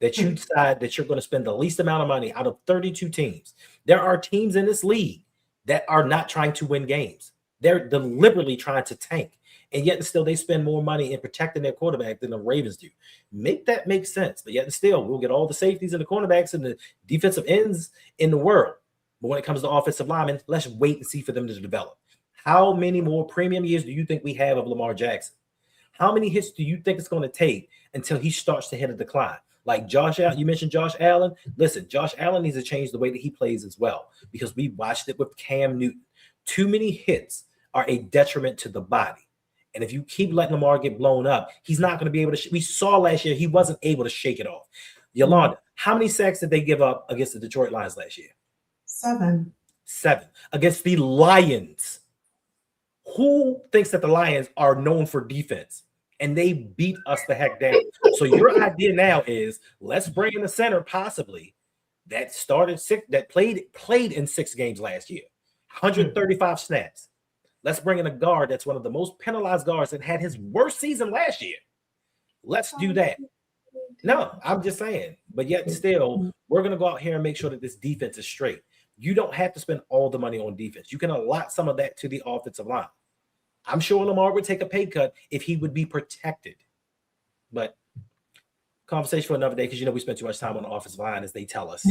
That you decide that you're going to spend the least amount of money out of 32 teams. There are teams in this league that are not trying to win games. They're deliberately trying to tank. And yet and still they spend more money in protecting their quarterback than the Ravens do. Make that make sense. But yet and still, we'll get all the safeties and the cornerbacks and the defensive ends in the world. But when it comes to offensive linemen, let's wait and see for them to develop. How many more premium years do you think we have of Lamar Jackson? How many hits do you think it's going to take until he starts to hit a decline? Like Josh Allen, you mentioned Josh Allen. Listen, Josh Allen needs to change the way that he plays as well, because we watched it with Cam Newton. Too many hits are a detriment to the body. And if you keep letting Lamar get blown up, he's not going to be able to. We saw last year he wasn't able to shake it off. Yolanda, how many sacks did they give up against the Detroit Lions last year? 7. Against the Lions. Who thinks that the Lions are known for defense? And they beat us the heck down. So your idea now is, let's bring in the center possibly that played in 6 games last year, 135 snaps. Let's bring in a guard that's one of the most penalized guards and had his worst season last year. Let's do that. No, I'm just saying. But yet still, we're going to go out here and make sure that this defense is straight. You don't have to spend all the money on defense. You can allot some of that to the offensive line. I'm sure Lamar would take a pay cut if he would be protected. But conversation for another day, because we spend too much time on the offensive line, as they tell us.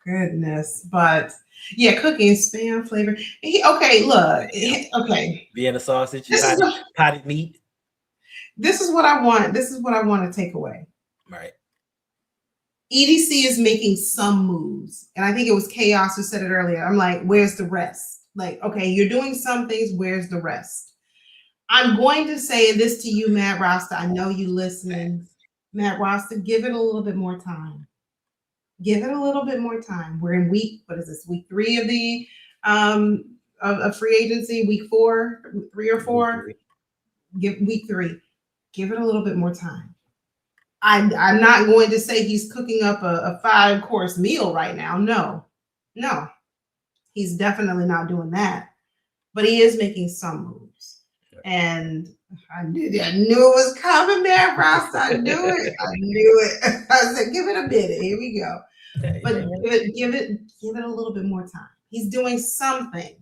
Goodness. But yeah, cooking, spam flavor. Okay. Vienna sausage, potted meat. This is what I want. This is what I want to take away. Right. EDC is making some moves. And I think it was Chaos who said it earlier. I'm like, where's the rest? Like, okay, you're doing some things. Where's the rest? I'm going to say this to you, Matt Rasta. I know you listening. Matt Rasta, give it a little bit more time. Give it a little bit more time. We're in week 3 of the of free agency, week 4, 3 or 4. Give week 3. Give it a little bit more time. I'm not going to say he's cooking up a 5-course meal right now. No, he's definitely not doing that. But he is making some moves. And I knew it was coming there, Ross. I knew it. I said, give it a minute. Here we go. But give it a little bit more time. He's doing something.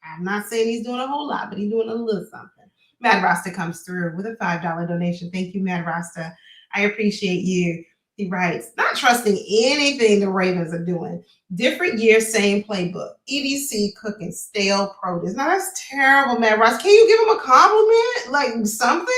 I'm not saying he's doing a whole lot, but he's doing a little something. Mad Rasta comes through with a $5 donation. Thank you, Mad Rasta. I appreciate you. He writes, not trusting anything the Ravens are doing. Different year, same playbook. EDC cooking stale produce. Now that's terrible, Mad Rasta. Can you give him a compliment? Like something?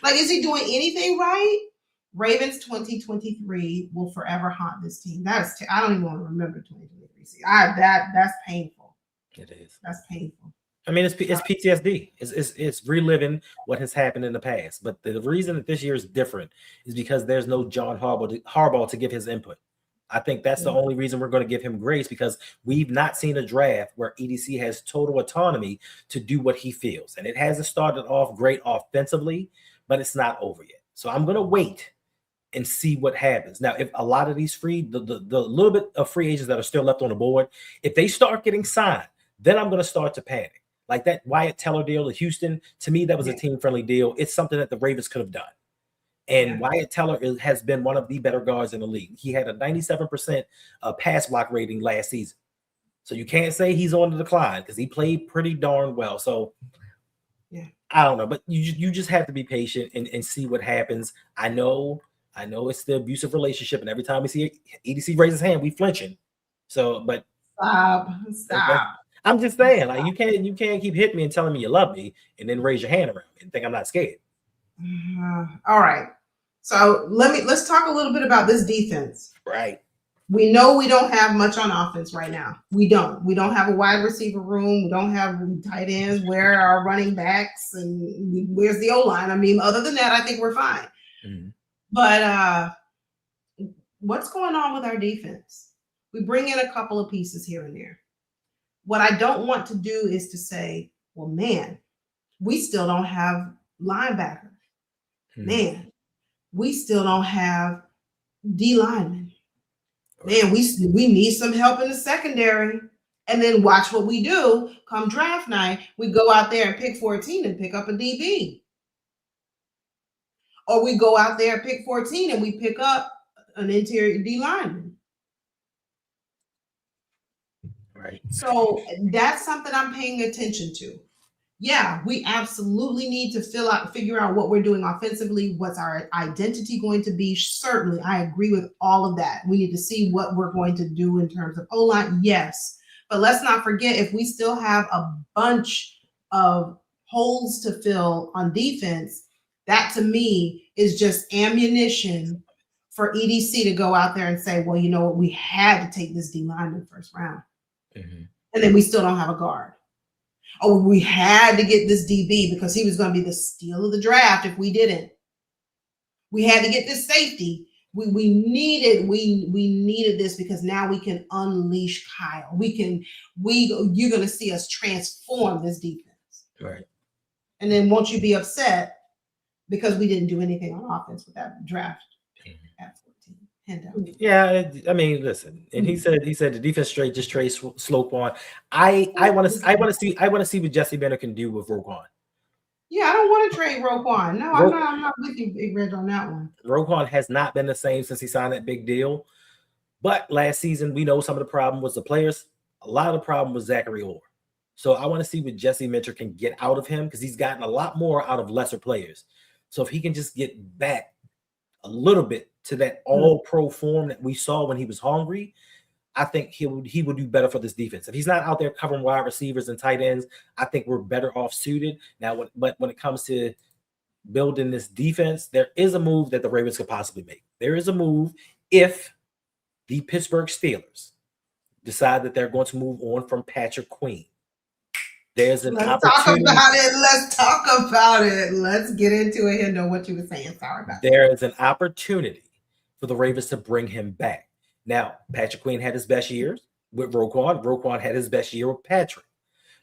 Like, is he doing anything right? Ravens 2023 will forever haunt this team. I don't even want to remember 2023. See, that's painful. It is. That's painful. I mean, it's PTSD. It's reliving what has happened in the past. But the reason that this year is different is because there's no John Harbaugh to give his input. I think that's the only reason we're going to give him grace, because we've not seen a draft where EDC has total autonomy to do what he feels. And it hasn't started off great offensively, but it's not over yet. So I'm going to wait and see what happens. Now, if a lot of these the little bit of free agents that are still left on the board, if they start getting signed, then I'm going to start to panic. Like that Wyatt Teller deal to Houston, to me, that was a team-friendly deal. It's something that the Ravens could have done. And Wyatt Teller has been one of the better guards in the league. He had a 97% pass block rating last season. So you can't say he's on the decline because he played pretty darn well. So I don't know, but you just have to be patient and see what happens. I know it's the abusive relationship, and every time we see EDC raise his hand, we flinching. So, but stop. I'm just saying, like, you can't keep hitting me and telling me you love me and then raise your hand around me and think I'm not scared. All right. So let's talk a little bit about this defense. Right. We know we don't have much on offense right now. We don't have a wide receiver room. We don't have tight ends. Where are our running backs and where's the O-line? I mean, other than that, I think we're fine. Mm-hmm. But what's going on with our defense? We bring in a couple of pieces here and there. What I don't want to do is to say, well, man, we still don't have linebackers. Man, we still don't have D linemen. Man, we need some help in the secondary. And then watch what we do come draft night. We go out there and pick 14 and pick up a DB. Or we go out there and pick 14 and we pick up an interior D lineman. Right. So that's something I'm paying attention to. Yeah, we absolutely need to figure out what we're doing offensively. What's our identity going to be? Certainly, I agree with all of that. We need to see what we're going to do in terms of O-line. Yes, but let's not forget, if we still have a bunch of holes to fill on defense, that to me is just ammunition for EDC to go out there and say, well, you know what, we had to take this D lineman first round. Mm-hmm. And then we still don't have a guard. Oh, we had to get this DB because he was going to be the steal of the draft if we didn't. We had to get this safety. We needed this because now we can unleash Kyle. You're going to see us transform this defense. Right. And then won't you be upset because we didn't do anything on offense with that draft at 14? Yeah, I mean, listen, and he said the defense just trade slope on. I want to see what Jesse Bennett can do with Roquan. Yeah, I don't want to trade Roquan. No, I'm not with you, Big Red, on that one. Roquan has not been the same since he signed that big deal. But last season, we know some of the problem was the players. A lot of the problem was Zachary Orr. So I want to see what Jesse Minter can get out of him, because he's gotten a lot more out of lesser players. So if he can just get back a little bit to that all-pro form that we saw when he was hungry, I think he would do better for this defense. If he's not out there covering wide receivers and tight ends, I think we're better off suited. Now, but when it comes to building this defense, there is a move that the Ravens could possibly make. There is a move if the Pittsburgh Steelers decide that they're going to move on from Patrick Queen. There's an opportunity. Let's talk about it. Let's get into it and know what you were saying. Sorry about that. There is an opportunity for the Ravens to bring him back. Now, Patrick Queen had his best years with Roquan. Roquan had his best year with Patrick.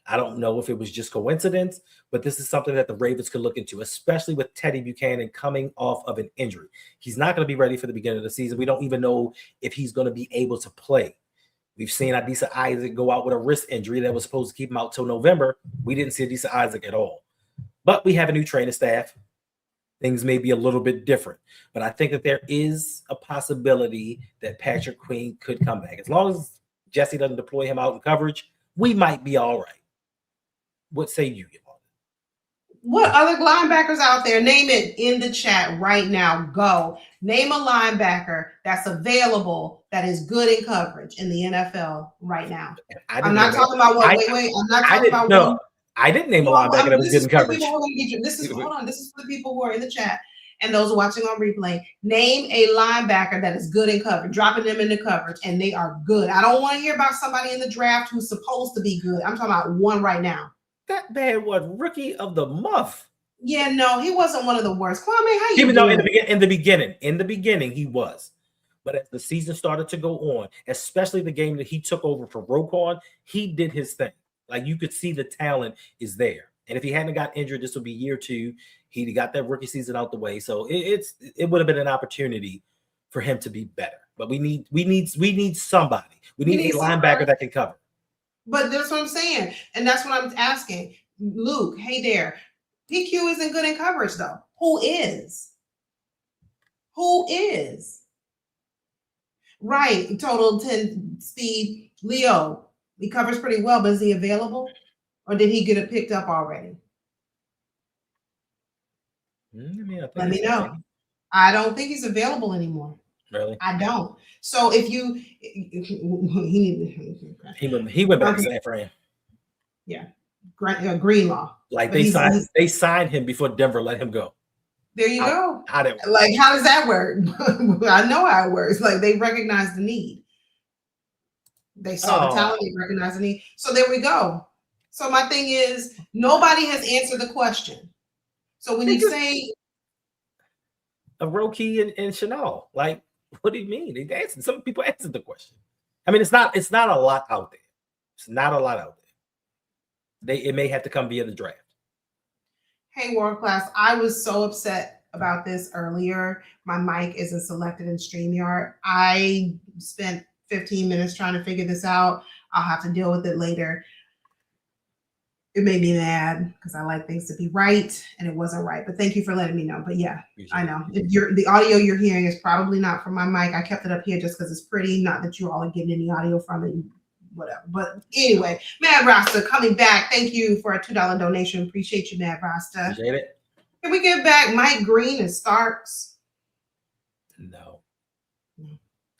I don't know if it was just coincidence, but this is something that the Ravens could look into, especially with Teddy Buchanan coming off of an injury. He's not going to be ready for the beginning of the season. We don't even know if he's going to be able to play. We've seen Adisa Isaac go out with a wrist injury that was supposed to keep him out till November. We didn't see Adisa Isaac at all. But we have a new training staff. Things may be a little bit different. But I think that there is a possibility that Patrick Queen could come back. As long as Jesse doesn't deploy him out in coverage, we might be all right. What say you, Yvonne? What other linebackers out there? Name it in the chat right now. Go. Name a linebacker that's available that is good in coverage in the NFL right now. I'm not talking about what. Wait. I'm not talking about. No, I didn't name a linebacker that was good in coverage. Hold on. This is for the people who are in the chat and those watching on replay. Name a linebacker that is good in coverage, dropping them into coverage, and they are good. I don't want to hear about somebody in the draft who's supposed to be good. I'm talking about one right now. That man was rookie of the month. Yeah, no, he wasn't one of the worst. Kwame, how you Even doing? though in the beginning he was. But as the season started to go on, especially the game that he took over for Roquan, he did his thing. Like, you could see the talent is there. And if he hadn't got injured, this would be year 2. He got that rookie season out the way. So it would have been an opportunity for him to be better. But we need somebody. We need a linebacker that can cover. But that's what I'm saying. And that's what I'm asking. Luke, hey there. PQ isn't good in coverage, though. Who is? Right. Total 10 speed. Leo, he covers pretty well, but is he available? Or did he get it picked up already? Let me know. I don't think he's available anymore. Really? I don't. So if you he went back to San Fran. Yeah. Greenlaw. Like they signed him before Denver let him go. There you go. How does that work? I know how it works. Like, they recognize the need. They saw the talent, they recognize the need. So there we go. So my thing is, nobody has answered the question. So when you say a Roki and Chanel, like, what do you mean? They answered. Some people answered the question. I mean, it's not a lot out there. It's not a lot out there. It may have to come via the draft. Hey, World Class, I was so upset about this earlier. My mic isn't selected in StreamYard. I spent 15 minutes trying to figure this out. I'll have to deal with it later. It made me mad because I like things to be right, and it wasn't right. But thank you for letting me know. But yeah, I know. The audio you're hearing is probably not from my mic. I kept it up here just because it's pretty. Not that you all are getting any audio from it. Whatever. But anyway, Mad Rasta coming back. Thank you for a $2 donation. Appreciate you, Mad Rasta. Appreciate it. Can we get back Mike Green and Starks? No.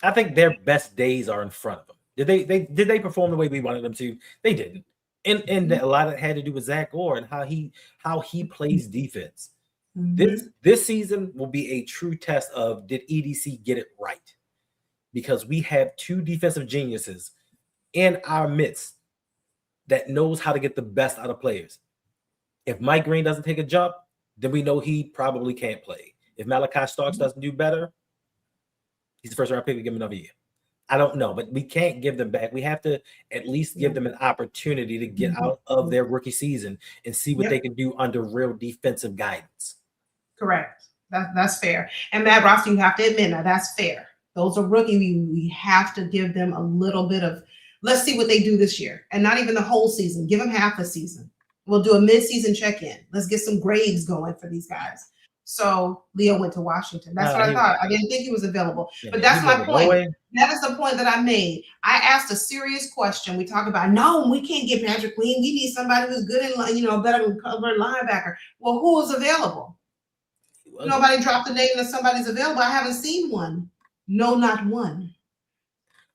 I think their best days are in front of them. Did they perform the way we wanted them to? They didn't. And a lot of it had to do with Zach Orr and how he plays defense. Mm-hmm. This season will be a true test of, did EDC get it right? Because we have 2 defensive geniuses in our midst that knows how to get the best out of players. If Mike Green doesn't take a jump, then we know he probably can't play. If Malachi Starks doesn't do better, he's the first round pick. We give him another year. I don't know, but we can't give them back. We have to at least give them an opportunity to get out of their rookie season and see what they can do under real defensive guidance. Correct. That's fair. And Matt Rossi, you have to admit, now that's fair. Those are rookie. We have to give them a little bit of, let's see what they do this year. And not even the whole season. Give them half the season. We'll do a mid-season check-in. Let's get some grades going for these guys. So Leo went to Washington. That's what I thought. I didn't think he was available. But that's my point. That is the point that I made. I asked a serious question. We talk about, no, we can't get Patrick Queen. We need somebody who's good in, better cover linebacker. Well, who is available? Nobody dropped the name that somebody's available. I haven't seen one. No, not one.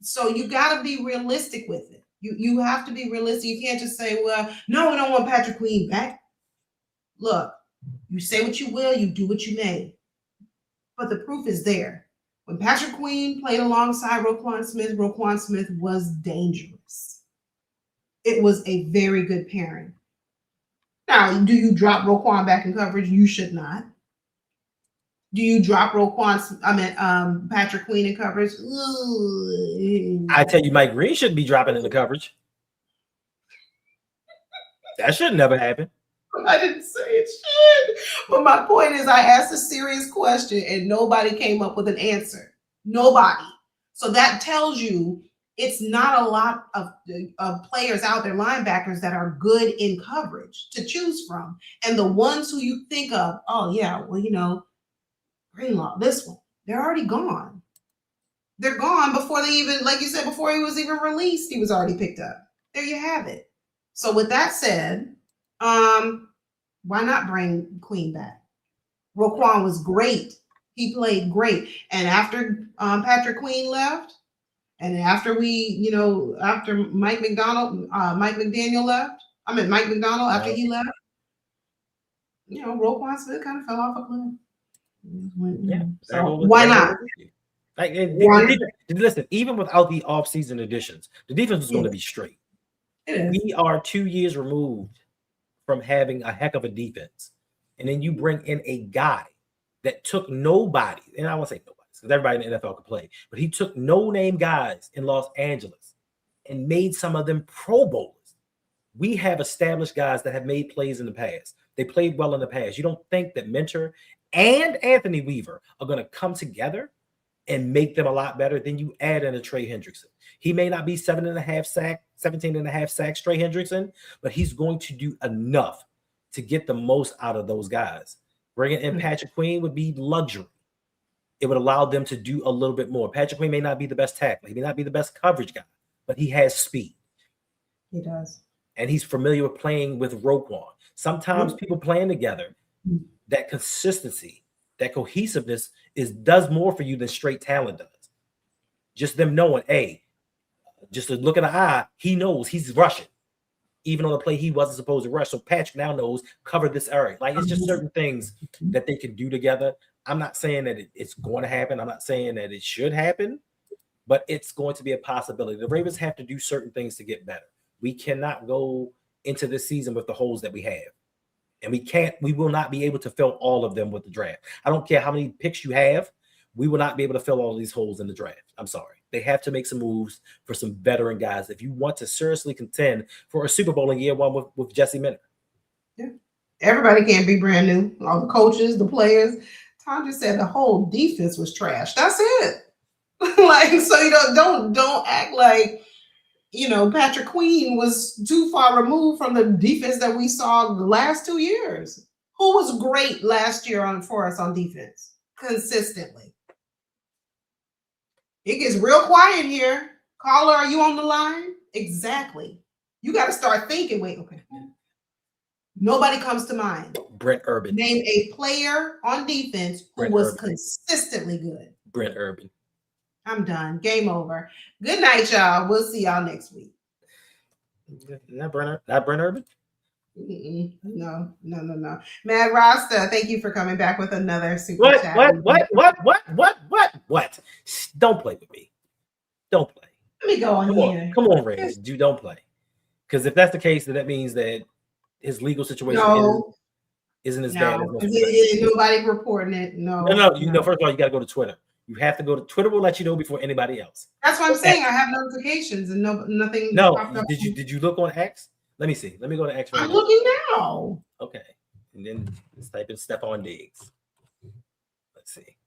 So you got to be realistic with it. You have to be realistic. You can't just say, well, no, we don't want Patrick Queen back. Look, you say what you will, you do what you may. But the proof is there. When Patrick Queen played alongside Roquan Smith was dangerous. It was a very good pairing. Now, do you drop Roquan back in coverage? You should not. Do you drop Patrick Queen in coverage? I tell you, Mike Green shouldn't be dropping in the coverage. That should never happen. I didn't say it should. But my point is, I asked a serious question and nobody came up with an answer. Nobody. So that tells you it's not a lot of players out there, linebackers, that are good in coverage to choose from. And the ones who you think of, oh, yeah, well, Greenlaw, this one, they're already gone. They're gone before they even, like you said, before he was even released, he was already picked up. There you have it. So with that said, why not bring Queen back? Roquan was great. He played great. And after Patrick Queen left, and after after Mike McDaniel left, Mike McDonald, after he left, Roquan Smith kind of fell off a cliff. Yeah. So why not? Listen, even without the off-season additions, the defense is going to be straight. We are 2 years removed from having a heck of a defense. And then you bring in a guy that took nobody, and I won't say nobody, because everybody in the NFL could play, but he took no-name guys in Los Angeles and made some of them Pro Bowlers. We have established guys that have made plays in the past. They played well in the past. You don't think that Mentor and Anthony Weaver are going to come together and make them a lot better? Then you add in a Trey Hendrickson. He may not be 17.5 sacks, Trey Hendrickson, but he's going to do enough to get the most out of those guys. Bringing in Patrick Queen would be luxury. It would allow them to do a little bit more. Patrick Queen may not be the best tackler. He may not be the best coverage guy, but he has speed. He does. And he's familiar with playing with Roquan. Sometimes people playing together, that consistency, that cohesiveness does more for you than straight talent does. Just them knowing, hey, just a look in the eye, he knows he's rushing. Even on the play he wasn't supposed to rush. So Patrick now knows, cover this area. Like, it's just certain things that they can do together. I'm not saying that it's going to happen. I'm not saying that it should happen, but it's going to be a possibility. The Ravens have to do certain things to get better. We cannot go into this season with the holes that we have. And we will not be able to fill all of them with the draft. I don't care how many picks you have. We will not be able to fill all these holes in the draft. I'm sorry. They have to make some moves for some veteran guys if you want to seriously contend for a Super Bowl in year one with Jesse Minter. Yeah. Everybody can't be brand new. All the coaches, the players. Tom just said the whole defense was trash. That's it. Don't act like Patrick Queen was too far removed from the defense that we saw the last 2 years. Who was great last year for us on defense consistently? It gets real quiet here. Caller, are you on the line? Exactly. You got to start thinking. Wait, okay. Nobody comes to mind. Brent Urban. Name a player on defense who was consistently good. Brent Urban. I'm done. Game over. Good night, y'all. We'll see y'all next week. Not Brent Urban? No. Mad Rasta, thank you for coming back with another super chat. What? Don't play with me. Don't play. Let me go on here. Come on, Ray. Don't play. Because if that's the case, then that means that his legal situation isn't as bad as nobody reporting it. No. First of all, you got to go to Twitter. You have to go to Twitter. Will let you know before anybody else. That's what I'm saying. I have notifications and nothing. No, did you look on X? Let me see. Let me go to X. I'm looking now. Okay, and then let's type in Stephon Diggs. Let's see.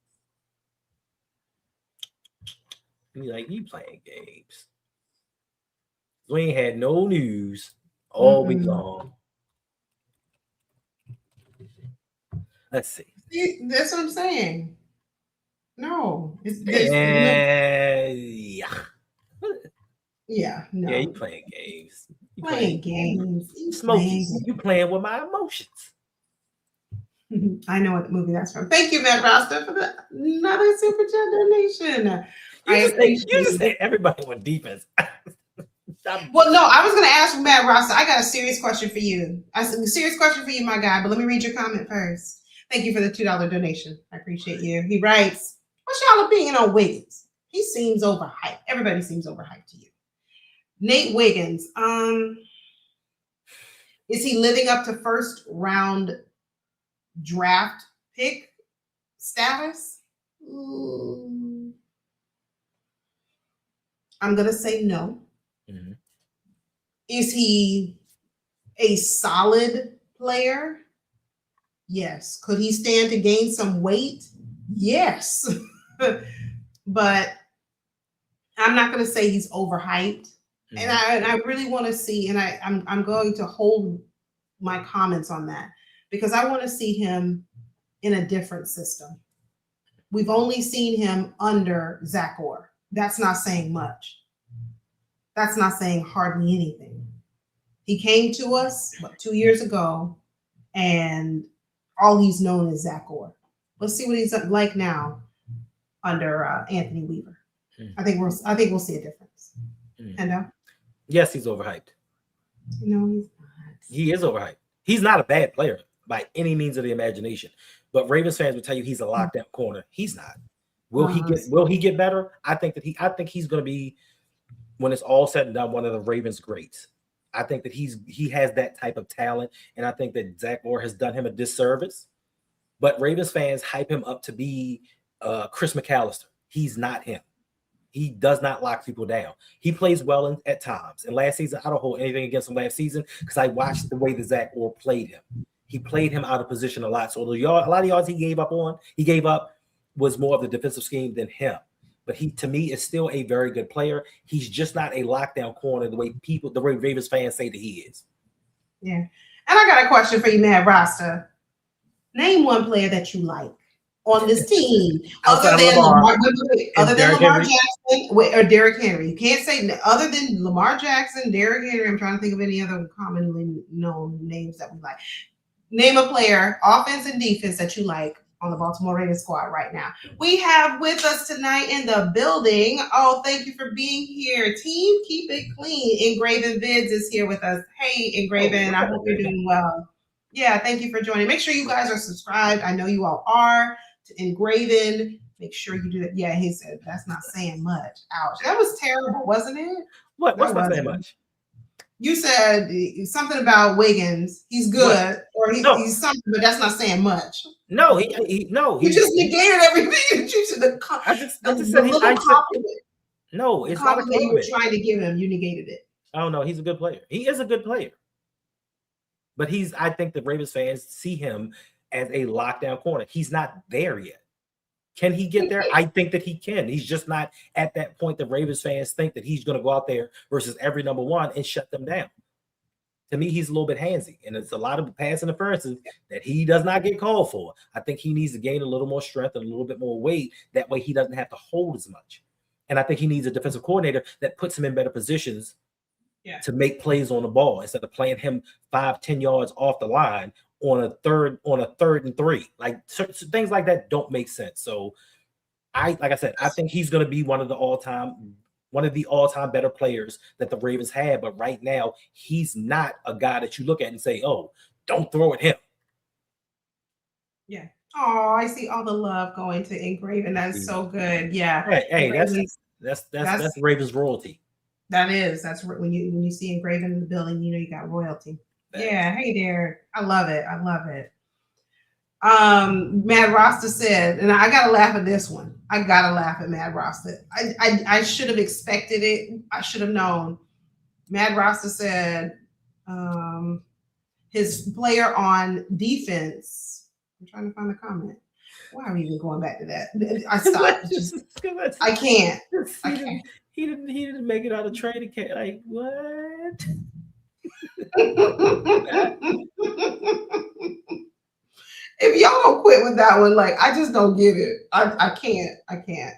You playing games? We ain't had no news all week long. Let's see. That's what I'm saying. No. Yeah, no. Yeah, you playing games. You playing games. You playing with my emotions. I know what movie that's from. Thank you, Matt Rasta, for another super chat donation. You just say everybody on defense. Well, no, I was going to ask Matt Rasta. I got a serious question for you. My guy, but let me read your comment first. Thank you for the $2 donation. I appreciate you. He writes, what's y'all opinion on Wiggins? He seems overhyped. Everybody seems overhyped to you. Nate Wiggins, is he living up to first round draft pick status? I'm going to say no. Mm-hmm. Is he a solid player? Yes. Could he stand to gain some weight? Yes. But I'm not going to say he's overhyped. Mm-hmm. And I really want to see, and I'm going to hold my comments on that because I want to see him in a different system. We've only seen him under Zach Orr. That's not saying much. That's not saying hardly anything. He came to us 2 years ago, and all he's known is Zach Orr. Let's see what he's like now under Anthony Weaver. I think we'll see a difference. And yes, he's overhyped. No, he's not. He is overhyped. He's not a bad player by any means of the imagination. But Ravens fans will tell you he's a lockdown corner. He's not. Will he get better? I think he's going to be, when it's all said and done, one of the Ravens greats. I think that he has that type of talent, and I think that Zach Orr has done him a disservice. But Ravens fans hype him up to be Chris McAllister. He's not him. He does not lock people down. He plays well at times. And last season, I don't hold anything against him last season because I watched the way that Zach Orr played him. He played him out of position a lot. So a lot of yards he gave up was more of the defensive scheme than him. But he, to me, is still a very good player. He's just not a lockdown corner the way Ravens fans say that he is. Yeah. And I got a question for you, Mad Rasta. Name one player that you like on this team other than Lamar Jackson or Derrick Henry. You can't say other than Lamar Jackson, Derrick Henry. I'm trying to think of any other commonly known names that we like. Name a player, offense and defense, that you like on the Baltimore Ravens squad right now. We have with us tonight in the building. Oh, thank you for being here. Team Keep It Clean. Engraven Vids is here with us. Hey, Engraven, I hope you're doing well. Yeah, thank you for joining. Make sure you guys are subscribed. I know you all are. To Engraven, make sure you do that. Yeah, he said that's not saying much. Ouch. That was terrible, wasn't it? What's not saying much? You said something about Wiggins. He's good, he's something, but that's not saying much. No, no. You just negated everything. You said the compliment. No, it's not a compliment you were trying to give him. You negated it. Oh no, he's a good player. He is a good player, but I think the Ravens fans see him as a lockdown corner. He's not there yet. Can he get there? I think that he can. He's just not at that point that Ravens fans think that he's going to go out there versus every number one and shut them down. To me, he's a little bit handsy, and it's a lot of pass interferences that he does not get called for. I think he needs to gain a little more strength and a little bit more weight. That way he doesn't have to hold as much. And I think he needs a defensive coordinator that puts him in better positions to make plays on the ball instead of playing him 5-10 yards off the line on a third and 3. Like things like that don't make sense. So like I said, I think he's going to be one of the all-time better players that the Ravens have. But right now, he's not a guy that you look at and say, "Oh, don't throw at him." Yeah. Oh, I see all the love going to Engraven. That's so good. Yeah. Hey, that's Ravens royalty. That is. That's when you see Engraven in the building, you know you got royalty. Yeah. Hey there. I love it. Mad Rasta said, and I gotta laugh at this one. I gotta laugh at Mad Rasta. I should have expected it. I should have known. Mad Rasta said his player on defense. I'm trying to find the comment. Why are we even going back to that? I stopped. I can't. He didn't make it out of training camp. Like what? If y'all don't quit with that one, like I just don't get it. I can't.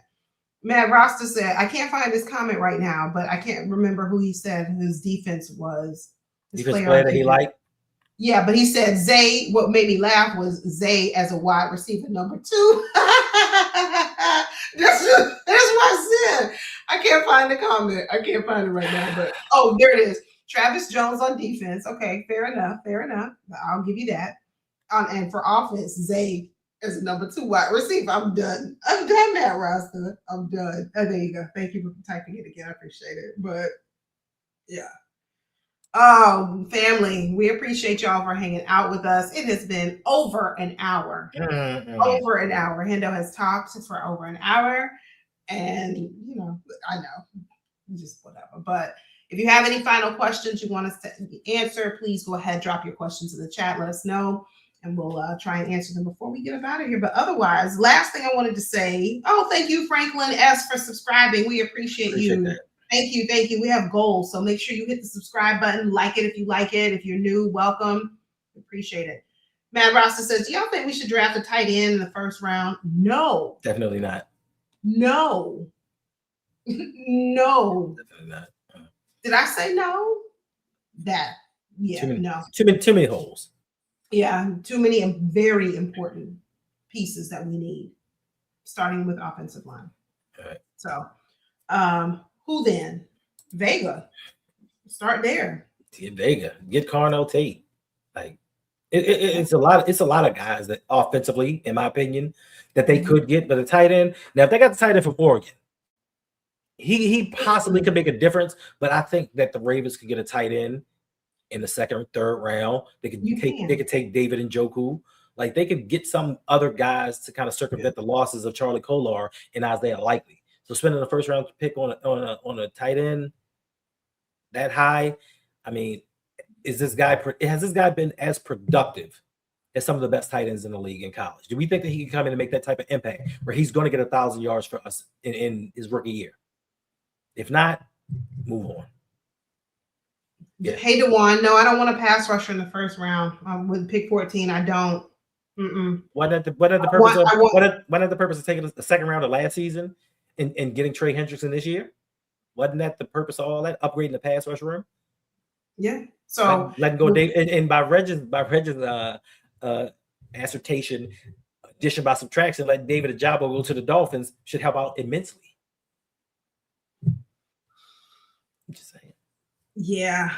Matt Rasta said, I can't find his comment right now, but I can't remember who he said his defense was. His player that he liked. Yeah, but he said Zay. What made me laugh was Zay as a wide receiver number 2. That's what I said. I can't find the comment. I can't find it right now, but there it is. Travis Jones on defense. Okay, fair enough. I'll give you that. And for offense, Zay as a number 2 wide receiver. I'm done, Matt Rasta. I'm done. Oh, there you go. Thank you for typing it again. I appreciate it. But yeah. Oh, family, we appreciate y'all for hanging out with us. It has been over an hour. Mm-mm. Over an hour. Hendo has talked for over an hour. And, I know, just whatever. But if you have any final questions you want us to answer, please go ahead, drop your questions in the chat. Let us know, and we'll try and answer them before we get up out of here. But otherwise, last thing I wanted to say, thank you, Franklin S., for subscribing. We appreciate you. That. Thank you. Thank you. We have goals. So make sure you hit the subscribe button. Like it if you like it. If you're new, welcome. Appreciate it. Mad Rasta says, do y'all think we should draft a tight end in the first round? No. Definitely not. No. No. Definitely not. Did I say no? No. Too many holes. Yeah, too many very important pieces that we need, starting with offensive line. All right. So, who then? Vega. Start there. Get Vega. Get Carnell Tate. Like it's a lot. It's a lot of guys that offensively, in my opinion, that they could get. But a tight end. Now, if they got the tight end from Oregon, he possibly could make a difference. But I think that the Ravens could get a tight end in the second or third round. They could take David Njoku. Like they could get some other guys to kind of circumvent the losses of Charlie Kolar and Isaiah Likely. So spending the first round pick on a tight end that high, I mean, has this guy been as productive as some of the best tight ends in the league in college? Do we think that he can come in and make that type of impact where he's going to get 1,000 yards for us in his rookie year? If not, move on. Yeah. Hey, DeJuan, no, I don't want a pass rusher in the first round. With pick 14, I don't. Why not the purpose of taking the second round of last season and getting Trey Hendrickson this year? Wasn't that the purpose of all that? Upgrading the pass rush room? Yeah. So letting go Dave, and by Reggie's assertion, addition by subtraction, letting David Ajabo go to the Dolphins should help out immensely. I'm just saying. Yeah.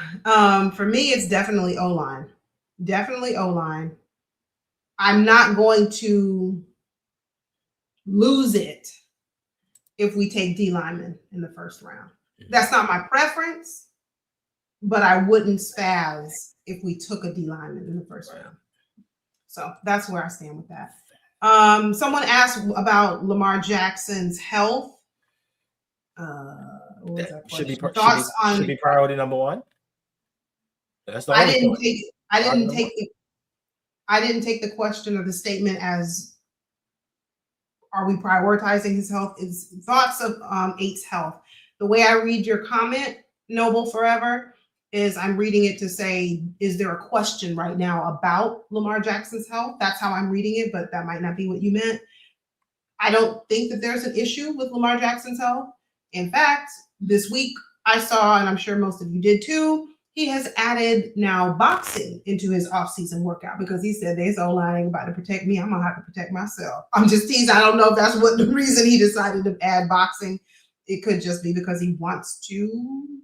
For me, it's definitely O-line. Definitely O-line. I'm not going to lose it if we take D lineman in the first round. That's not my preference, but I wouldn't spaz if we took a D lineman in the first round. So that's where I stand with that. Someone asked about Lamar Jackson's health. What was that should be priority number one. That's the I didn't take the question or the statement as, are we prioritizing his health? Is thoughts of 8's health. The way I read your comment, Noble Forever, is I'm reading it to say, is there a question right now about Lamar Jackson's health? That's how I'm reading it, but that might not be what you meant. I don't think that there's an issue with Lamar Jackson's health. In fact, this week I saw, and I'm sure most of you did too, he has added now boxing into his off-season workout because he said there's O-line about to protect me. I'm going to have to protect myself. I'm just teasing. I don't know if that's what the reason he decided to add boxing. It could just be because he wants to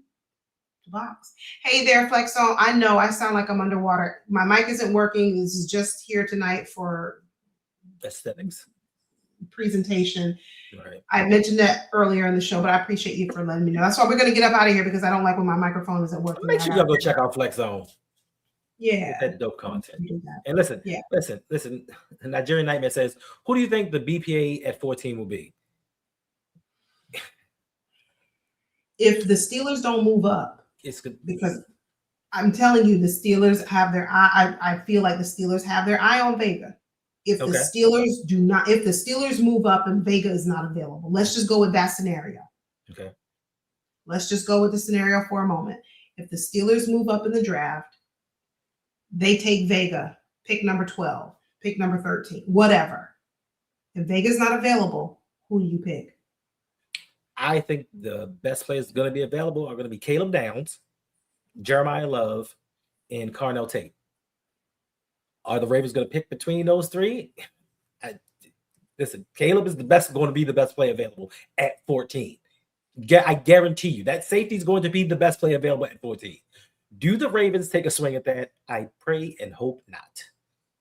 box. Hey there, Flexo. I know I sound like I'm underwater. My mic isn't working. This is just here tonight for aesthetics presentation. Right. I mentioned that earlier in the show, but I appreciate you for letting me know. That's why we're going to get up out of here because I don't like when my microphone isn't working. Make sure you go check out Flex Zone. Yeah. Get that dope content. And listen. The Nigerian Nightmare says, who do you think the BPA at 14 will be? If the Steelers don't move up, it's good because I'm telling you, the Steelers have their eye. I feel like the Steelers have their eye on Vega. If the Steelers move up and Vega is not available, let's just go with that scenario. Okay. Let's just go with the scenario for a moment. If the Steelers move up in the draft, they take Vega, pick number 12, pick number 13, whatever. If Vega's not available, who do you pick? I think the best players going to be available are going to be Caleb Downs, Jeremiah Love, and Carnell Tate. Are the Ravens going to pick between those three? Listen, Caleb is going to be the best player available at 14. I guarantee you that safety is going to be the best player available at 14. Do the Ravens take a swing at that? I pray and hope not.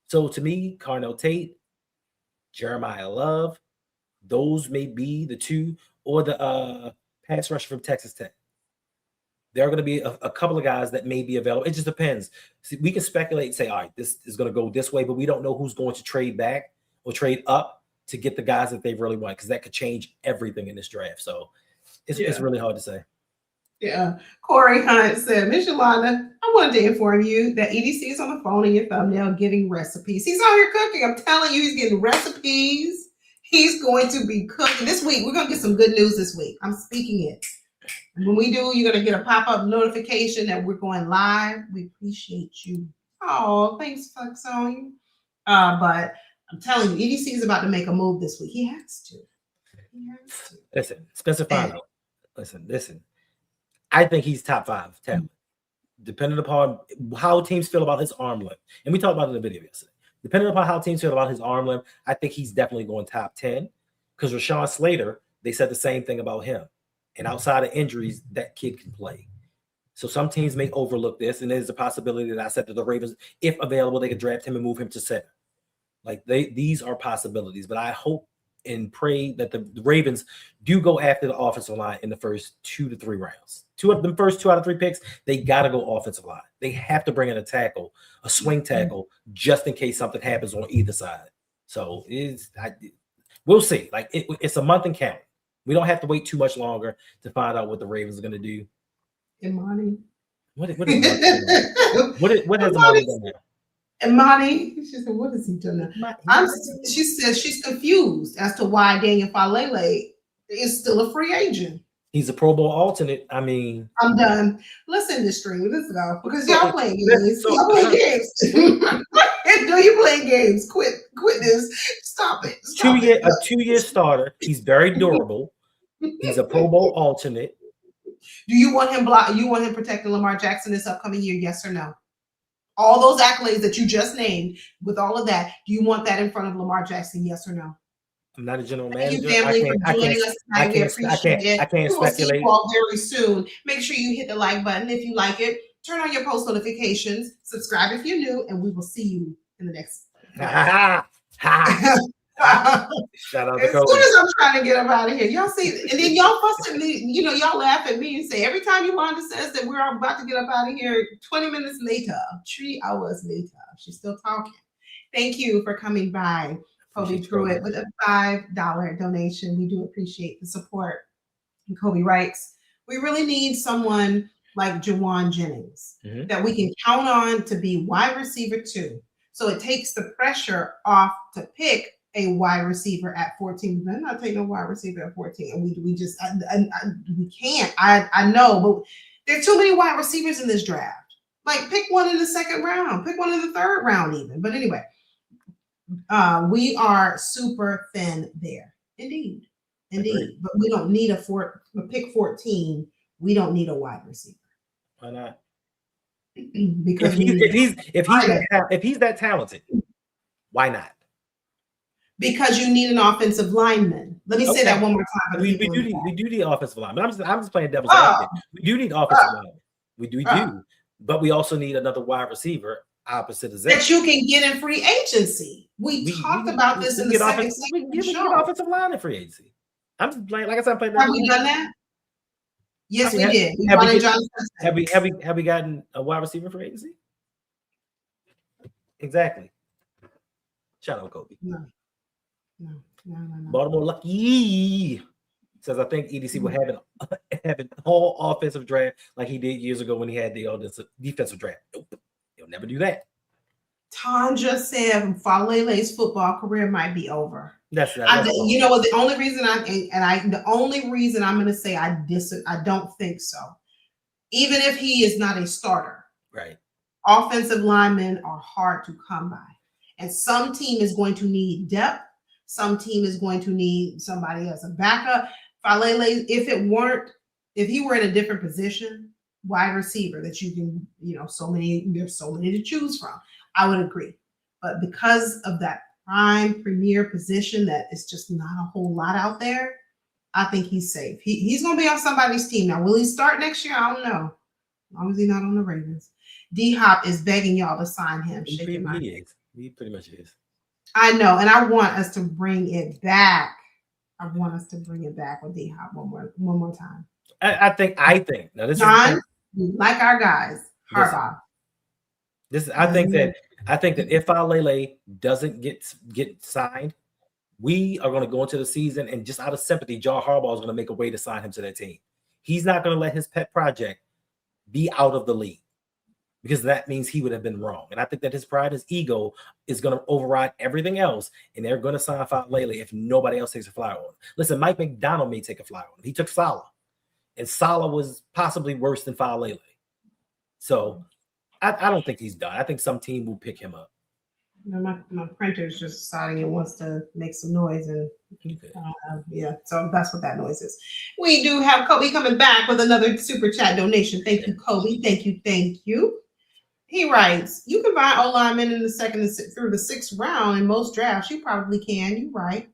So to me, Carnell Tate, Jeremiah Love, those may be the two, or the pass rusher from Texas Tech. There are going to be a couple of guys that may be available. It just depends. See, we can speculate and say, all right, this is going to go this way, but we don't know who's going to trade back or trade up to get the guys that they really want, because that could change everything in this draft. So it's really hard to say. Yeah. Corey Hunt said, Miss Yolanda, I wanted to inform you that EDC is on the phone in your thumbnail getting recipes. He's out here cooking. I'm telling you, he's getting recipes. He's going to be cooking this week. We're going to get some good news this week. I'm speaking it. When we do, you're going to get a pop-up notification that we're going live. We appreciate you. Oh, thanks, Sonya. But I'm telling you, EDC is about to make a move this week. He has to. Listen, Spencer Fano. Listen. I think he's top 5 talent, depending upon how teams feel about his arm length. And we talked about it in the video yesterday. Depending upon how teams feel about his arm length, I think he's definitely going top 10. Because Rashawn Slater, they said the same thing about him. And outside of injuries, that kid can play. So some teams may overlook this, and there's a possibility that I said that the Ravens, if available, they could draft him and move him to center. Like these are possibilities, but I hope and pray that the Ravens do go after the offensive line in the first 2 to 3 rounds. The first 2 out of 3 picks, they got to go offensive line. They have to bring in a tackle, a swing tackle, just in case something happens on either side. So we'll see. Like it's a month and count. We don't have to wait too much longer to find out what the Ravens are going to do. Imani. What has Imani done now? Imani, she said, what is he doing now? She says she's confused as to why Daniel Falele is still a free agent. He's a Pro Bowl alternate. I mean, I'm done. Let's end this stream. Let's go. Because y'all playing games. Y'all playing games. Do you playing games? Quit this. Stop it. A 2-year starter. He's very durable. He's a Pro Bowl alternate. Do you want him You want him protecting Lamar Jackson this upcoming year? Yes or no? All those accolades that you just named, with all of that, do you want that in front of Lamar Jackson? Yes or no? I'm not a general manager. Thank you, family, for joining us tonight. We appreciate it. I can't we will speculate. see you all very soon. Make sure you hit the like button if you like it. Turn on your post notifications. Subscribe if you're new, and we will see you in the next. Shout out as to Kobe. soon as I'm trying to get up out of here, y'all see, and then y'all fuss at me. Y'all laugh at me and say every time Yolanda says that we're about to get up out of here, 20 minutes later, 3 hours later, she's still talking. Thank you for coming by. Kobe Pruitt with a $5 donation. We do appreciate the support. And Kobe writes, we really need someone like Jawan Jennings that we can count on to be wide receiver 2. So it takes the pressure off to pick a wide receiver at 14. We're not taking a wide receiver at 14. And we just, we can't. I know, but there are too many wide receivers in this draft. Like pick one in the 2nd round, pick one in the 3rd round even. But anyway, we are super thin there. Indeed. But we don't need a pick 14. We don't need a wide receiver. Why not? Because if he's that talented, why not? Because you need an offensive lineman. Let me say that one more time. We do need offensive lineman. I'm just playing devil's advocate. We do need offensive lineman. We do, but we also need another wide receiver opposite of that you can get in free agency. We talked about this in the second segment. We get offensive line in free agency. I'm just playing, like I said, I'm playing. Have we done that? Yes, we did. Have we gotten a wide receiver for agency? Exactly. Shout out Kobe. No. Baltimore lucky says I think EDC will have an all offensive draft like he did years ago when he had the defensive draft. Nope, he'll never do that. Tanja said Falele's football career might be over. That's you know what? The only reason I'm going to say I don't think so. Even if he is not a starter, right? Offensive linemen are hard to come by, and some team is going to need depth. Some team is going to need somebody as a backup. Falele, if he were in a different position, wide receiver that you can, there's so many to choose from. I would agree. But because of that prime premier position that is just not a whole lot out there, I think he's safe. He's going to be on somebody's team. Now, will he start next year? I don't know. As long as he's not on the Ravens. D-Hop is begging y'all to sign him. He pretty much is. I know, and I want us to bring it back. I want us to bring it back with D-Hop one more time. I think. Now this John, We like our guys. Harbaugh. I think that if Lele doesn't get signed, we are going to go into the season and just out of sympathy, John Harbaugh is going to make a way to sign him to that team. He's not going to let his pet project be out of the league because that means he would have been wrong. And I think that his pride, his ego is going to override everything else. And they're going to sign Lele if nobody else takes a flyer on him. Listen, Mike McDonald may take a flyer on him. He took Salah, and Salah was possibly worse than Lele. So I don't think he's done. I think some team will pick him up. My printer's just deciding it wants to make some noise, and so that's what that noise is. We do have Kobe coming back with another super chat donation. Thank you, Kobe. Thank you. He writes, you can buy O-linemen in the second through the sixth round in most drafts. You probably can. You're right.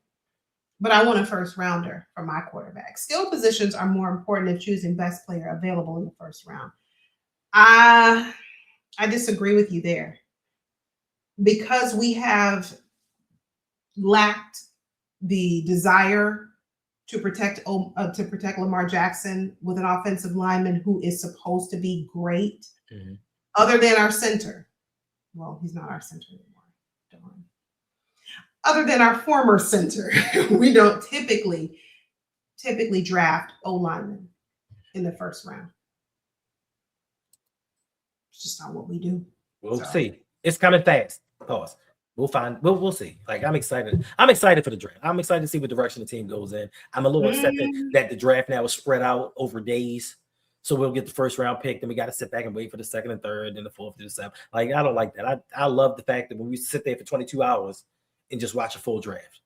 But I want a first rounder for my quarterback. Skill positions are more important than choosing best player available in the first round. I disagree with you there. Because we have lacked the desire to protect Lamar Jackson with an offensive lineman who is supposed to be great, other than our center. Well, he's not our center anymore. Darn. Other than our former center, we don't typically draft O-linemen in the first round. It's just not what we do. We'll see. It's coming fast. Pause. We'll see. Like, I'm excited. I'm excited for the draft. I'm excited to see what direction the team goes in. I'm a little accepted that the draft now is spread out over days. So we'll get the first round pick, then we got to sit back and wait for the second and third, then the fourth to the seventh. Like, I don't like that. I love the fact that when we sit there for 22 hours and just watch a full draft.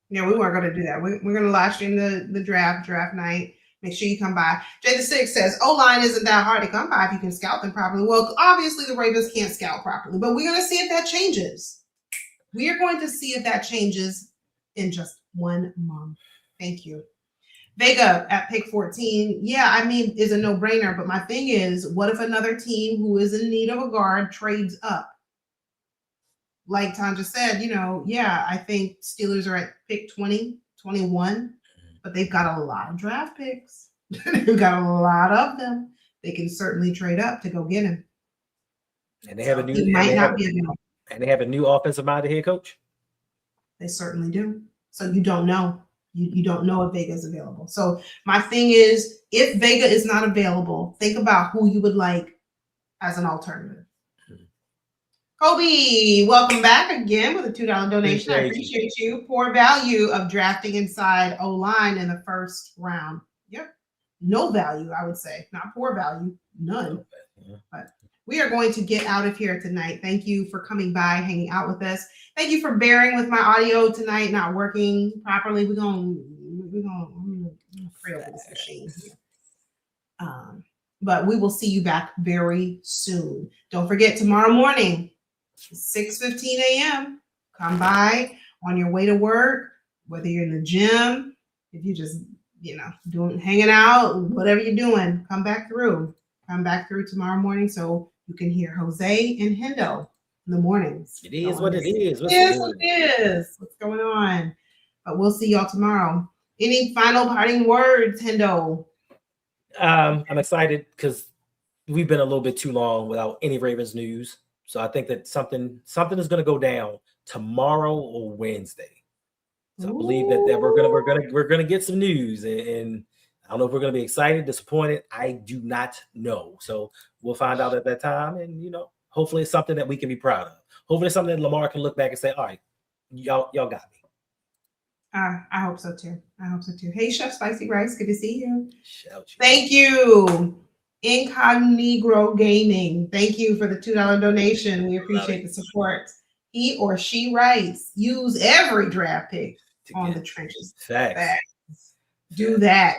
Yeah, we weren't going to do that. We're going to live stream the draft night. Make sure you come by. Jay the Six says, O-line isn't that hard to come by if you can scout them properly. Well, obviously the Ravens can't scout properly, but we're going to see if that changes. We are going to see if that changes in just 1 month. Thank you. Vega at pick 14. Yeah, I mean, is a no-brainer, but my thing is, what if another team who is in need of a guard trades up? Like Tanja said, I think Steelers are at pick 20, 21. But they've got a lot of draft picks. They've got a lot of them. They can certainly trade up to go get him. And they have a new. He might not be available. And they have a new offensive-minded head coach. They certainly do. So you don't know. You don't know if Vega is available. So my thing is, if Vega is not available, think about who you would like as an alternative. Kobe, welcome back again with a $2 donation. I appreciate you. Poor value of drafting inside O-line in the first round. Yep. No value, I would say. Not poor value. None. But we are going to get out of here tonight. Thank you for coming by, hanging out with us. Thank you for bearing with my audio tonight, not working properly. We're going to pray over this machine here. But we will see you back very soon. Don't forget, tomorrow morning, 6:15 a.m. Come by on your way to work, whether you're in the gym, if you just, hanging out, whatever you're doing, come back through. Come back through tomorrow morning so you can hear Jose and Hendo in the mornings. It is what it is. It is what it is. What's going on? But we'll see y'all tomorrow. Any final parting words, Hendo? I'm excited because we've been a little bit too long without any Ravens news. So I think that something is going to go down tomorrow or Wednesday. So I believe that we're gonna get some news, and I don't know if we're gonna be excited, disappointed. I do not know. So we'll find out at that time, and hopefully it's something that we can be proud of. Hopefully it's something that Lamar can look back and say, "All right, y'all got me." I hope so too. Hey, Chef Spicy Rice, good to see you. Thank you. Incognito Gaming, thank you for the $2 donation. We appreciate the support. He or she writes, use every draft pick on the trenches. Facts. Do that.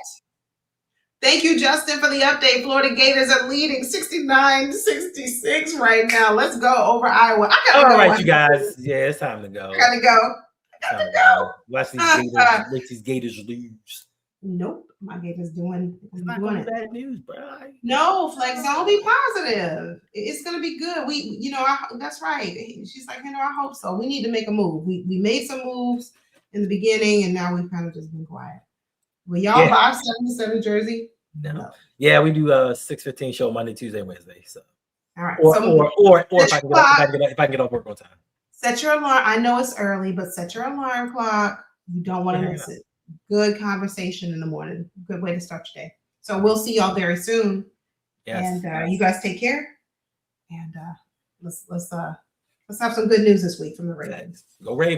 Thank you, Justin, for the update. Florida Gators are leading 69-66 right now. Let's go over Iowa. I gotta go. All right, you guys. Yeah, it's time to go. I gotta go. Watch these Gators lose. Nope, my Gators doing it. Bad news, bro. No, Flex, don't be positive. It's gonna be good. That's right. She's like, I hope so. We need to make a move. We made some moves in the beginning, and now we've kind of just been quiet. Will y'all buy 77 jersey? No. Yeah, we do a 6:15 show Monday, Tuesday, Wednesday. So, All right. or Set if I can your clock. if I can get off work on time. Set your alarm. I know it's early, but set your alarm clock. You don't want to miss it. Good conversation in the morning. Good way to start your day. So we'll see y'all very soon. Yes. And you guys take care. And let's have some good news this week from the Ravens. Go Ravens.